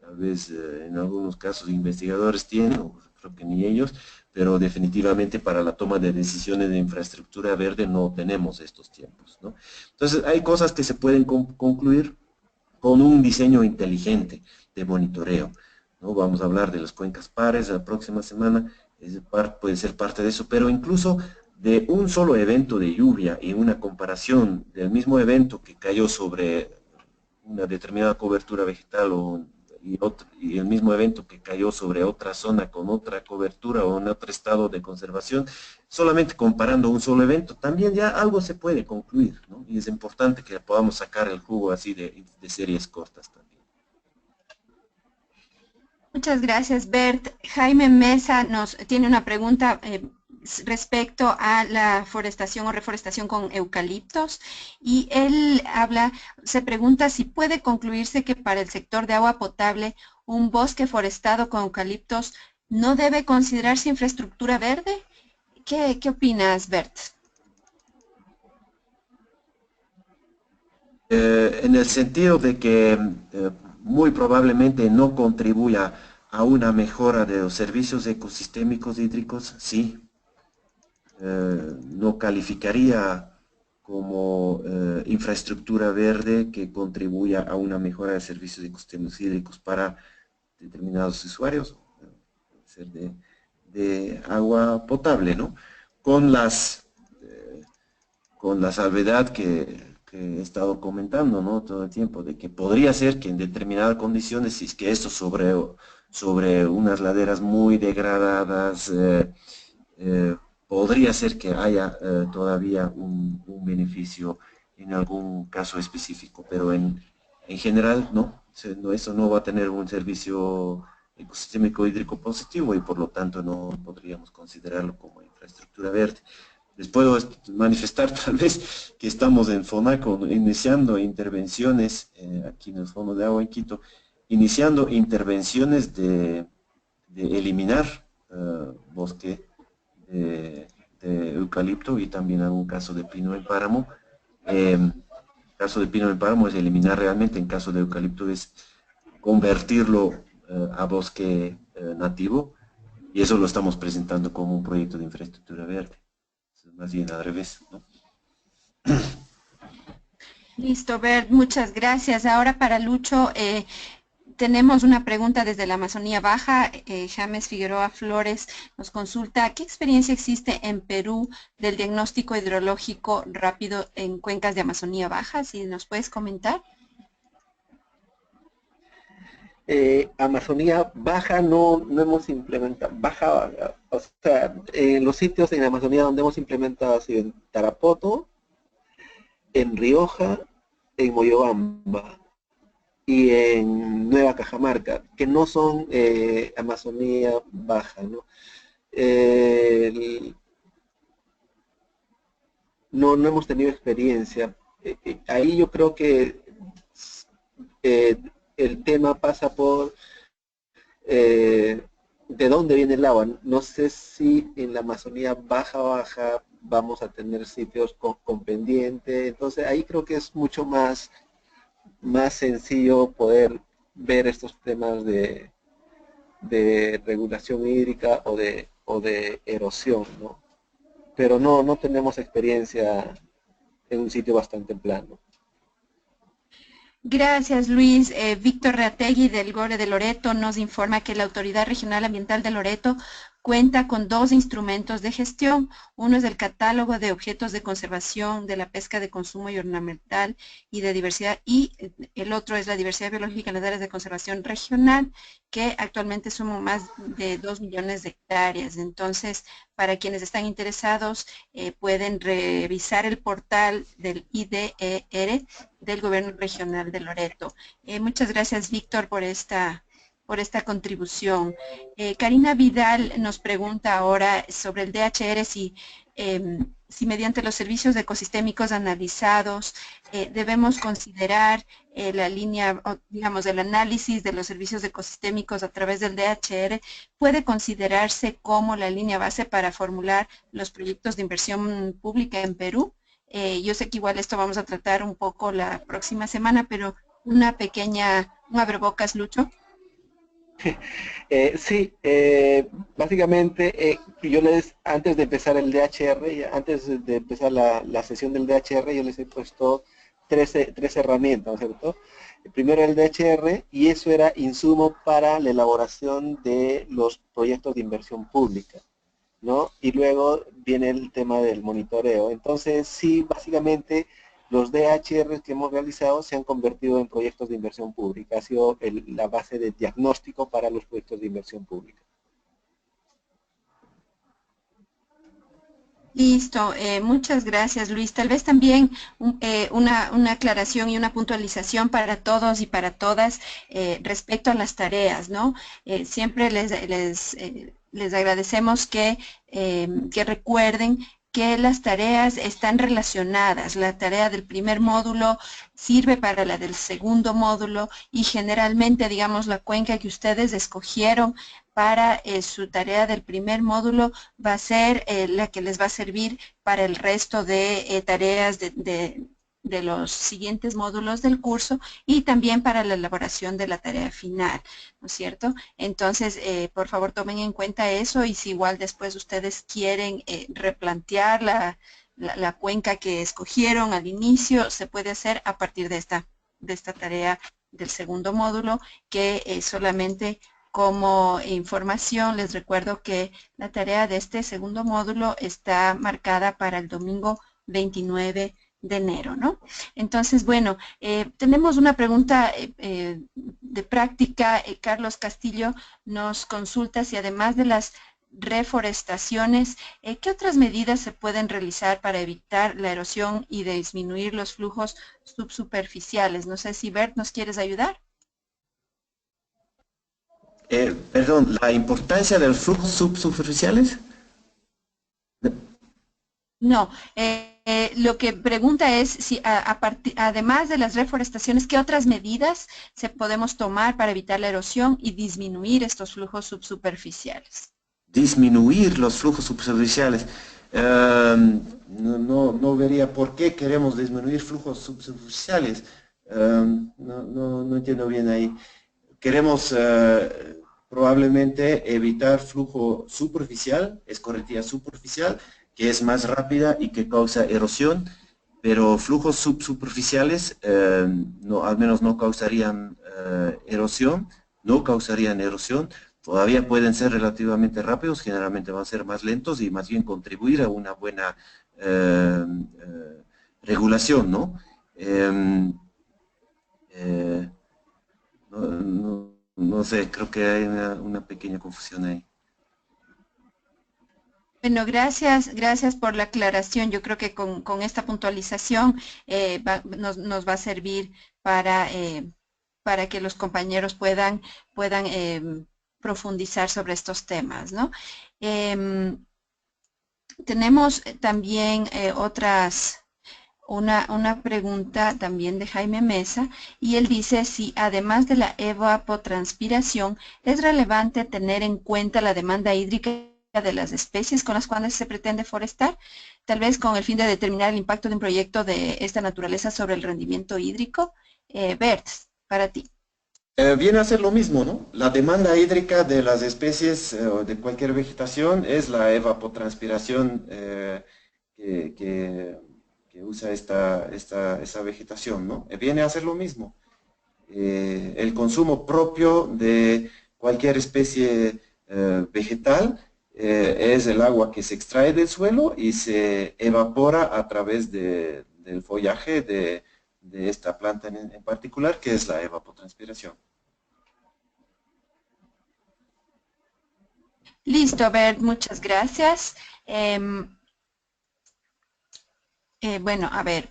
tal vez en algunos casos investigadores tienen, o creo que ni ellos, pero definitivamente para la toma de decisiones de infraestructura verde no tenemos estos tiempos, ¿no? Entonces hay cosas que se pueden concluir con un diseño inteligente de monitoreo. ¿no? Vamos a hablar de las cuencas pares la próxima semana, puede ser parte de eso, pero incluso de un solo evento de lluvia y una comparación del mismo evento que cayó sobre una determinada cobertura vegetal y el mismo evento que cayó sobre otra zona con otra cobertura o en otro estado de conservación, solamente comparando un solo evento, también ya algo se puede concluir, ¿no? Y es importante que podamos sacar el jugo así de series cortas también. Muchas gracias, Bert. Jaime Mesa nos tiene una pregunta respecto a la forestación o reforestación con eucaliptos y él se pregunta si puede concluirse que para el sector de agua potable un bosque forestado con eucaliptos no debe considerarse infraestructura verde. ¿Qué opinas, Bert? En el sentido de que muy probablemente no contribuya a una mejora de los servicios ecosistémicos hídricos, sí. No calificaría como infraestructura verde que contribuya a una mejora de servicios ecosistémicos hídricos para determinados usuarios, ser de agua potable, ¿no? Con la salvedad que he estado comentando, ¿no? Todo el tiempo, de que podría ser que en determinadas condiciones, si es que esto sobre unas laderas muy degradadas, podría ser que haya todavía un beneficio en algún caso específico, pero en general no, eso no va a tener un servicio ecosistémico hídrico positivo y por lo tanto no podríamos considerarlo como infraestructura verde. Les puedo manifestar tal vez que estamos en FONACO iniciando intervenciones aquí en el Fondo de Agua en Quito, iniciando intervenciones de eliminar bosque de eucalipto y también algún caso de pino en páramo. En caso de pino en páramo es eliminar realmente, en caso de eucalipto es convertirlo a bosque nativo y eso lo estamos presentando como un proyecto de infraestructura verde. Más bien al revés, ¿no? Listo, Bert, muchas gracias. Ahora para Lucho, tenemos una pregunta desde la Amazonía Baja. James Figueroa Flores nos consulta, ¿qué experiencia existe en Perú del diagnóstico hidrológico rápido en cuencas de Amazonía Baja? Si nos puedes comentar. Amazonía Baja no hemos implementado, baja, o sea, en los sitios en Amazonía donde hemos implementado ha sido en Tarapoto, en Rioja, en Moyobamba y en Nueva Cajamarca, que no son Amazonía Baja, ¿no? No hemos tenido experiencia. Ahí yo creo que el tema pasa por de dónde viene el agua. No sé si en la Amazonía baja vamos a tener sitios con pendiente. Entonces ahí creo que es mucho más sencillo poder ver estos temas de regulación hídrica o de erosión, ¿no? Pero no tenemos experiencia en un sitio bastante plano. Gracias, Luis. Víctor Reategui del GORE de Loreto nos informa que la Autoridad Regional Ambiental de Loreto cuenta con 2 instrumentos de gestión. Uno es el catálogo de objetos de conservación de la pesca de consumo y ornamental y de diversidad, y el otro es la diversidad biológica en las áreas de conservación regional, que actualmente suma más de 2 millones de hectáreas. Entonces, para quienes están interesados, pueden revisar el portal del IDER del Gobierno Regional de Loreto. Muchas gracias, Víctor, por esta contribución. Karina Vidal nos pregunta ahora sobre el DHR si mediante los servicios ecosistémicos analizados debemos considerar la línea, digamos, el análisis de los servicios ecosistémicos a través del DHR puede considerarse como la línea base para formular los proyectos de inversión pública en Perú. Yo sé que igual esto vamos a tratar un poco la próxima semana, pero un abrebocas, Lucho. Sí, básicamente antes de empezar el DHR, antes de empezar la sesión del DHR, yo les he puesto tres herramientas, ¿no es cierto? Primero el DHR, y eso era insumo para la elaboración de los proyectos de inversión pública, ¿no? Y luego viene el tema del monitoreo. Entonces, sí, básicamente los DHR que hemos realizado se han convertido en proyectos de inversión pública. Ha sido la base de diagnóstico para los proyectos de inversión pública. Listo, muchas gracias Luis. Tal vez también una aclaración y una puntualización para todos y para todas respecto a las tareas, ¿no? Siempre les agradecemos que recuerden que las tareas están relacionadas. La tarea del primer módulo sirve para la del segundo módulo y generalmente, digamos, la cuenca que ustedes escogieron para su tarea del primer módulo va a ser la que les va a servir para el resto de tareas de los siguientes módulos del curso y también para la elaboración de la tarea final, ¿no es cierto? Entonces, por favor, tomen en cuenta eso y si igual después ustedes quieren replantear la cuenca que escogieron al inicio, se puede hacer a partir de esta tarea del segundo módulo que solamente como información les recuerdo que la tarea de este segundo módulo está marcada para el domingo 29 de enero, ¿no? Entonces, bueno, tenemos una pregunta de práctica. Carlos Castillo nos consulta si además de las reforestaciones, ¿qué otras medidas se pueden realizar para evitar la erosión y disminuir los flujos subsuperficiales? No sé si Bert, ¿nos quieres ayudar? Perdón, la importancia de los flujos subsuperficiales. No, lo que pregunta es si además de las reforestaciones, ¿qué otras medidas se podemos tomar para evitar la erosión y disminuir estos flujos subsuperficiales? Disminuir los flujos subsuperficiales. No vería por qué queremos disminuir flujos subsuperficiales. No entiendo bien ahí. Queremos probablemente evitar flujo superficial, escorrentía superficial, que es más rápida y que causa erosión, pero flujos subsuperficiales al menos no causarían erosión, todavía pueden ser relativamente rápidos, generalmente van a ser más lentos y más bien contribuir a una buena regulación, ¿no? No sé, creo que hay una pequeña confusión ahí. Bueno, gracias por la aclaración. Yo creo que con esta puntualización nos va a servir para que los compañeros puedan profundizar sobre estos temas, ¿no? Tenemos también una pregunta también de Jaime Mesa y él dice si además de la evapotranspiración es relevante tener en cuenta la demanda hídrica de las especies con las cuales se pretende forestar, tal vez con el fin de determinar el impacto de un proyecto de esta naturaleza sobre el rendimiento hídrico. Bert, para ti. Viene a ser lo mismo, ¿no? La demanda hídrica de las especies o de cualquier vegetación es la evapotranspiración que usa esa vegetación, ¿no? Viene a ser lo mismo. El consumo propio de cualquier especie vegetal es el agua que se extrae del suelo y se evapora a través del follaje de esta planta en particular, que es la evapotranspiración. Listo, Bert, muchas gracias. Bueno, a ver,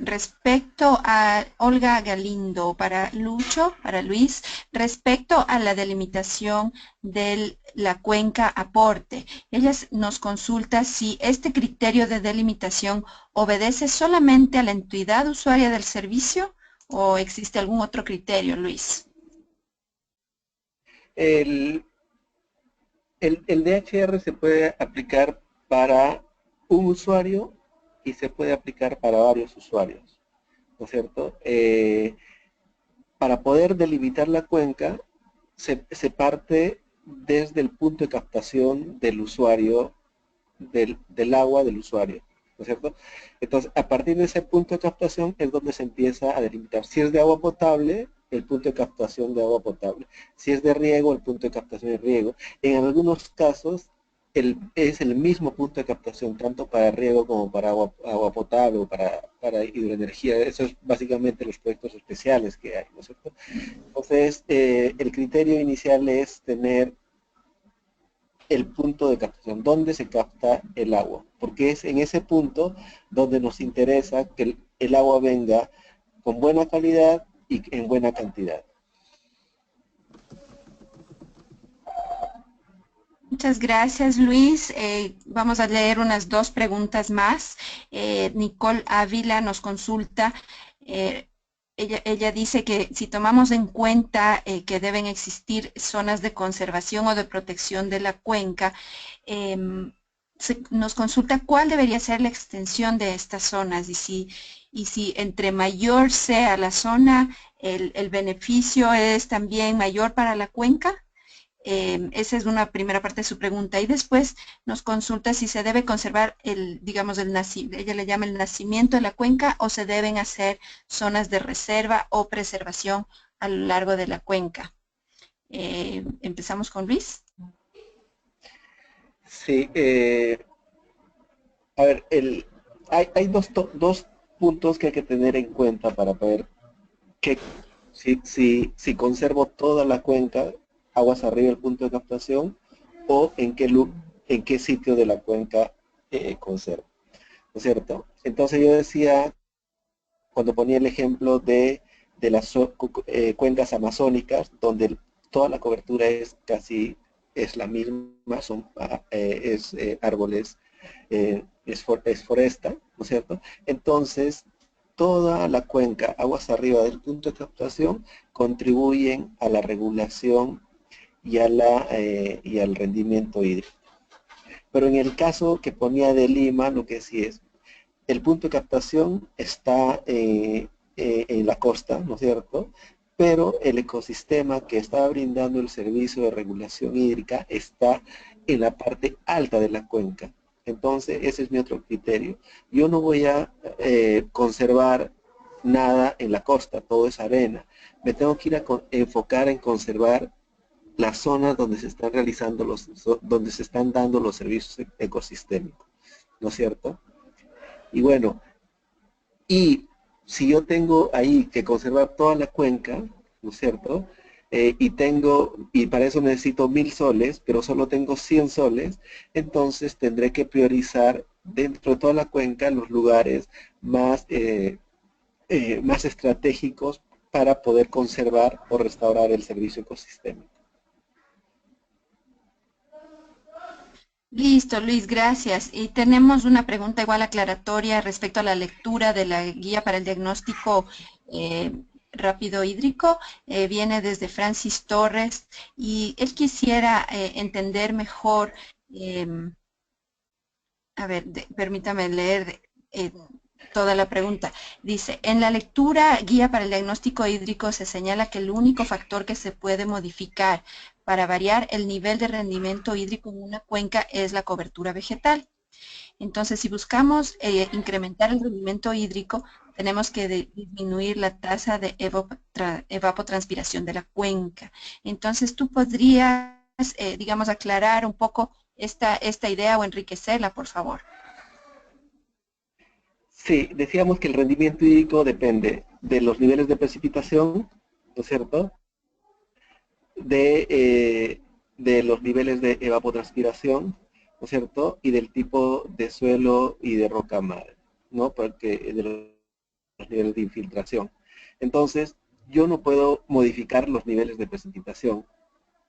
respecto a Olga Galindo, para Luis, respecto a la delimitación de la cuenca aporte, ella nos consulta si este criterio de delimitación obedece solamente a la entidad usuaria del servicio o existe algún otro criterio, Luis. El DHR se puede aplicar para un usuario y se puede aplicar para varios usuarios, ¿no es cierto? Para poder delimitar la cuenca, se parte desde el punto de captación del usuario, del agua del usuario. ¿no es cierto? Entonces, a partir de ese punto de captación es donde se empieza a delimitar. Si es de agua potable, el punto de captación de agua potable. Si es de riego, el punto de captación de riego. En algunos casos, es el mismo punto de captación, tanto para riego como para agua potable o para hidroenergía. Eso es básicamente los proyectos especiales que hay, ¿no es cierto? Entonces, el criterio inicial es tener el punto de captación, donde se capta el agua, porque es en ese punto donde nos interesa que el agua venga con buena calidad y en buena cantidad. Muchas gracias, Luis. Vamos a leer unas 2 preguntas más. Nicole Ávila nos consulta. Ella dice que si tomamos en cuenta que deben existir zonas de conservación o de protección de la cuenca, nos consulta cuál debería ser la extensión de estas zonas y si entre mayor sea la zona, el beneficio es también mayor para la cuenca. Esa es una primera parte de su pregunta. Y después nos consulta si se debe conservar digamos, ella le llama el nacimiento de la cuenca o se deben hacer zonas de reserva o preservación a lo largo de la cuenca. Empezamos con Luis. Sí, a ver, hay dos puntos que hay que tener en cuenta para ver que si conservo toda la cuenca, aguas arriba del punto de captación, o en qué sitio de la cuenca conservo, ¿no es cierto? Entonces yo decía, cuando ponía el ejemplo de las cuencas amazónicas, donde toda la cobertura es la misma, es árboles, es foresta, ¿no es cierto? Entonces, toda la cuenca, aguas arriba del punto de captación, contribuyen a la regulación y al rendimiento hídrico. Pero en el caso que ponía de Lima, lo que sí es, el punto de captación está en la costa, ¿no es cierto? Pero el ecosistema que está brindando el servicio de regulación hídrica está en la parte alta de la cuenca. Entonces, ese es mi otro criterio. Yo no voy a conservar nada en la costa, todo es arena. Me tengo que ir a enfocar en conservar las zonas donde se están realizando donde se están dando los servicios ecosistémicos, ¿no es cierto? Y bueno, y si yo tengo ahí que conservar toda la cuenca, ¿no es cierto? Y para eso necesito 1000 soles, pero solo tengo 100 soles, entonces tendré que priorizar dentro de toda la cuenca los lugares más estratégicos para poder conservar o restaurar el servicio ecosistémico. Listo, Luis, gracias. Y tenemos una pregunta igual aclaratoria respecto a la lectura de la guía para el diagnóstico rápido hídrico. Viene desde Francis Torres y él quisiera entender mejor, a ver, permítame leer toda la pregunta. Dice, en la lectura guía para el diagnóstico hídrico se señala que el único factor que se puede modificar para variar el nivel de rendimiento hídrico en una cuenca es la cobertura vegetal. Entonces, si buscamos incrementar el rendimiento hídrico, tenemos que disminuir la tasa de evapotranspiración de la cuenca. Entonces, tú podrías, digamos, aclarar un poco esta idea o enriquecerla, por favor. Sí, decíamos que el rendimiento hídrico depende de los niveles de precipitación, ¿no es cierto? De los niveles de evapotranspiración, ¿no es cierto? Y del tipo de suelo y de roca madre, ¿no? Porque de los niveles de infiltración. Entonces, yo no puedo modificar los niveles de precipitación,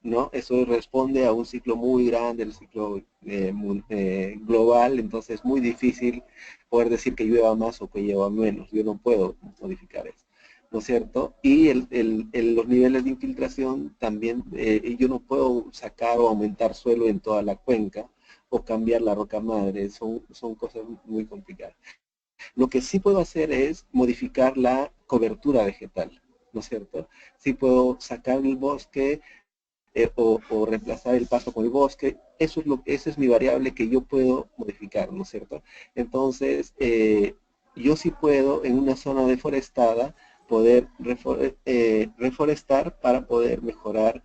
¿no? Eso responde a un ciclo muy grande, el ciclo global, entonces es muy difícil poder decir que llueva más o que llueva menos. Yo no puedo modificar eso, ¿no es cierto? Y los niveles de infiltración también, yo no puedo sacar o aumentar suelo en toda la cuenca o cambiar la roca madre, son cosas muy complicadas. Lo que sí puedo hacer es modificar la cobertura vegetal, ¿no es cierto? Sí puedo sacar el bosque, o reemplazar el pasto con el bosque, esa es mi variable que yo puedo modificar, ¿no es cierto? Entonces, yo sí puedo en una zona deforestada poder reforestar para poder mejorar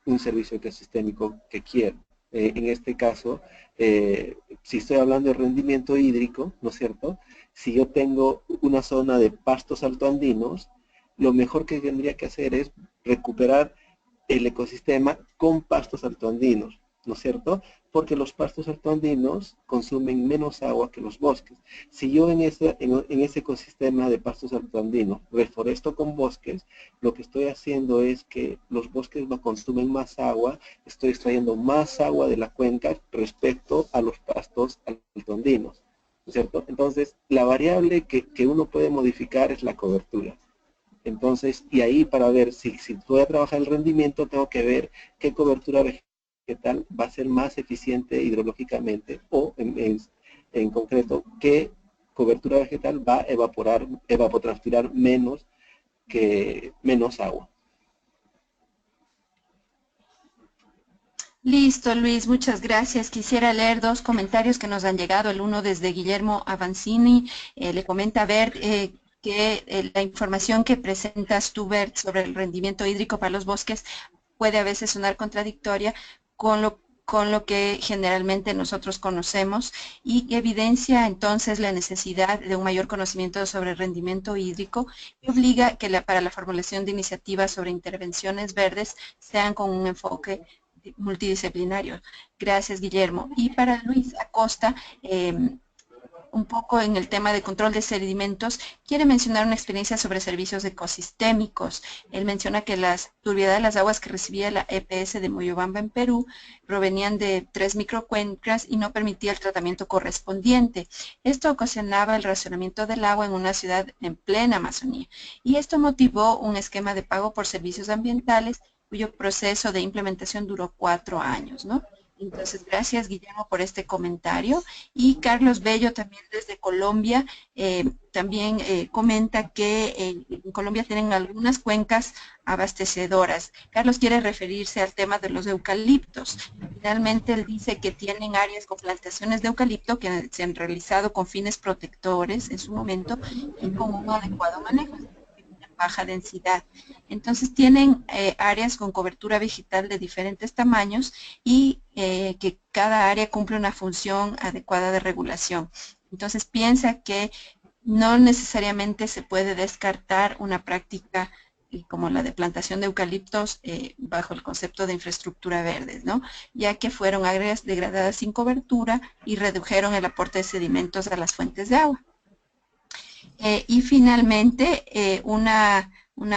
un servicio ecosistémico que quiero. En este caso, si estoy hablando de rendimiento hídrico, ¿no es cierto? Si yo tengo una zona de pastos altoandinos, lo mejor que tendría que hacer es recuperar el ecosistema con pastos altoandinos, ¿no es cierto? Porque los pastos altoandinos consumen menos agua que los bosques. Si yo en ese ecosistema de pastos altoandinos reforesto con bosques, lo que estoy haciendo es que los bosques no consumen más agua, estoy extrayendo más agua de la cuenca respecto a los pastos altoandinos, ¿no es cierto? Entonces, la variable que uno puede modificar es la cobertura. Entonces, y ahí para ver si voy a trabajar el rendimiento, tengo que ver qué cobertura vegetal va a ser más eficiente hidrológicamente o, en concreto, qué cobertura vegetal va a evapotranspirar menos agua. Listo, Luis, muchas gracias. Quisiera leer dos comentarios que nos han llegado. El uno desde Guillermo Avancini. Le comenta Bert que la información que presentas tú, Bert, sobre el rendimiento hídrico para los bosques puede a veces sonar contradictoria con lo que generalmente nosotros conocemos y que evidencia entonces la necesidad de un mayor conocimiento sobre el rendimiento hídrico y obliga que para la formulación de iniciativas sobre intervenciones verdes sean con un enfoque multidisciplinario. Gracias, Guillermo. Y para Luis Acosta, un poco en el tema de control de sedimentos, quiere mencionar una experiencia sobre servicios ecosistémicos. Él menciona que la turbiedad de las aguas que recibía la EPS de Moyobamba en Perú provenían de 3 microcuencas y no permitía el tratamiento correspondiente. Esto ocasionaba el racionamiento del agua en una ciudad en plena Amazonía. Y esto motivó un esquema de pago por servicios ambientales cuyo proceso de implementación duró 4 años, ¿no? Entonces, gracias, Guillermo, por este comentario. Y Carlos Bello, también desde Colombia, también comenta que en Colombia tienen algunas cuencas abastecedoras. Carlos quiere referirse al tema de los eucaliptos. Finalmente, él dice que tienen áreas con plantaciones de eucalipto que se han realizado con fines protectores en su momento y con un adecuado manejo, baja densidad. Entonces tienen áreas con cobertura vegetal de diferentes tamaños y que cada área cumple una función adecuada de regulación. Entonces piensa que no necesariamente se puede descartar una práctica como la de plantación de eucaliptos bajo el concepto de infraestructura verde, ¿no? Ya que fueron áreas degradadas sin cobertura y redujeron el aporte de sedimentos a las fuentes de agua. Y finalmente, una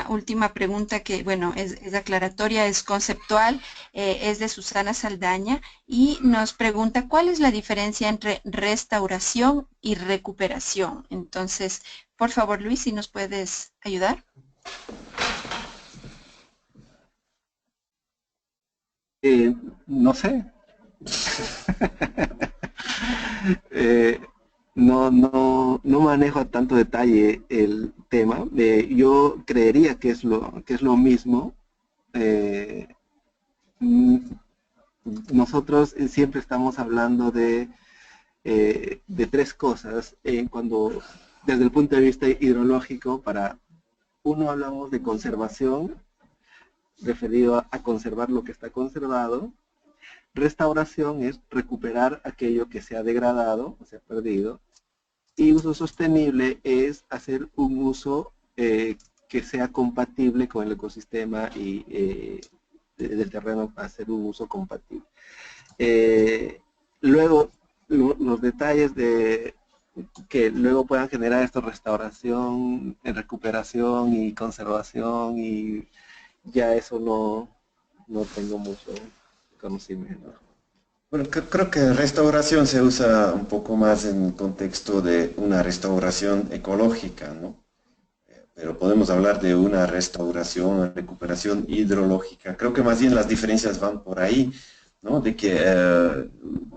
última pregunta que, bueno, es aclaratoria, es conceptual, es de Susana Saldaña y nos pregunta cuál es la diferencia entre restauración y recuperación. Entonces, por favor, Luis, si nos puedes ayudar. No sé. No manejo a tanto detalle el tema. Yo creería que es lo mismo. Nosotros siempre estamos hablando de 3 cosas desde el punto de vista hidrológico. Uno, hablamos de conservación, referido a conservar lo que está conservado. Restauración es recuperar aquello que se ha degradado o se ha perdido. Y uso sostenible es hacer un uso que sea compatible con el ecosistema y del terreno, para hacer un uso compatible. Luego, los detalles de que luego puedan generar esto: restauración, recuperación y conservación, y ya eso no tengo mucho conocimiento. Bueno, creo que restauración se usa un poco más en el contexto de una restauración ecológica, ¿no? Pero podemos hablar de una restauración, una recuperación hidrológica. Creo que más bien las diferencias van por ahí, ¿no? De que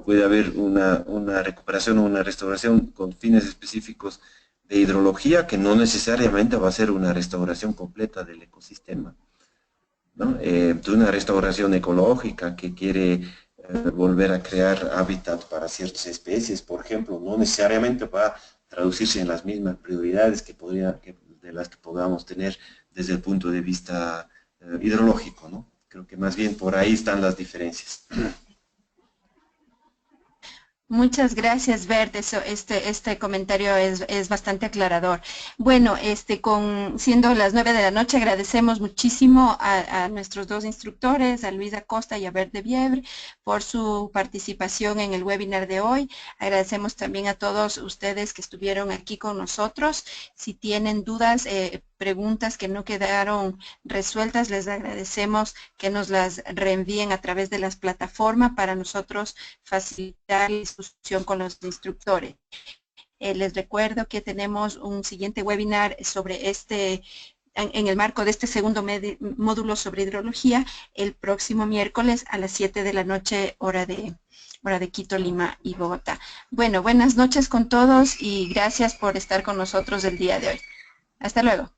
puede haber una recuperación o una restauración con fines específicos de hidrología, que no necesariamente va a ser una restauración completa del ecosistema. ¿no? De una restauración ecológica que quiere volver a crear hábitat para ciertas especies, por ejemplo, no necesariamente va a traducirse en las mismas prioridades de las que podamos tener desde el punto de vista hidrológico, ¿no? Creo que más bien por ahí están las diferencias. Muchas gracias, Bert. Este comentario es bastante aclarador. Bueno, siendo las 9 de la noche, agradecemos muchísimo a nuestros dos instructores, a Luis Acosta y a Bert de Viebre, por su participación en el webinar de hoy. Agradecemos también a todos ustedes que estuvieron aquí con nosotros. Si tienen dudas, preguntas que no quedaron resueltas, les agradecemos que nos las reenvíen a través de las plataformas para nosotros facilitar la discusión con los instructores. Les recuerdo que tenemos un siguiente webinar sobre en el marco de este segundo módulo sobre hidrología, el próximo miércoles a las 7 de la noche, hora de Quito, Lima y Bogotá. Bueno, buenas noches con todos y gracias por estar con nosotros el día de hoy. Hasta luego.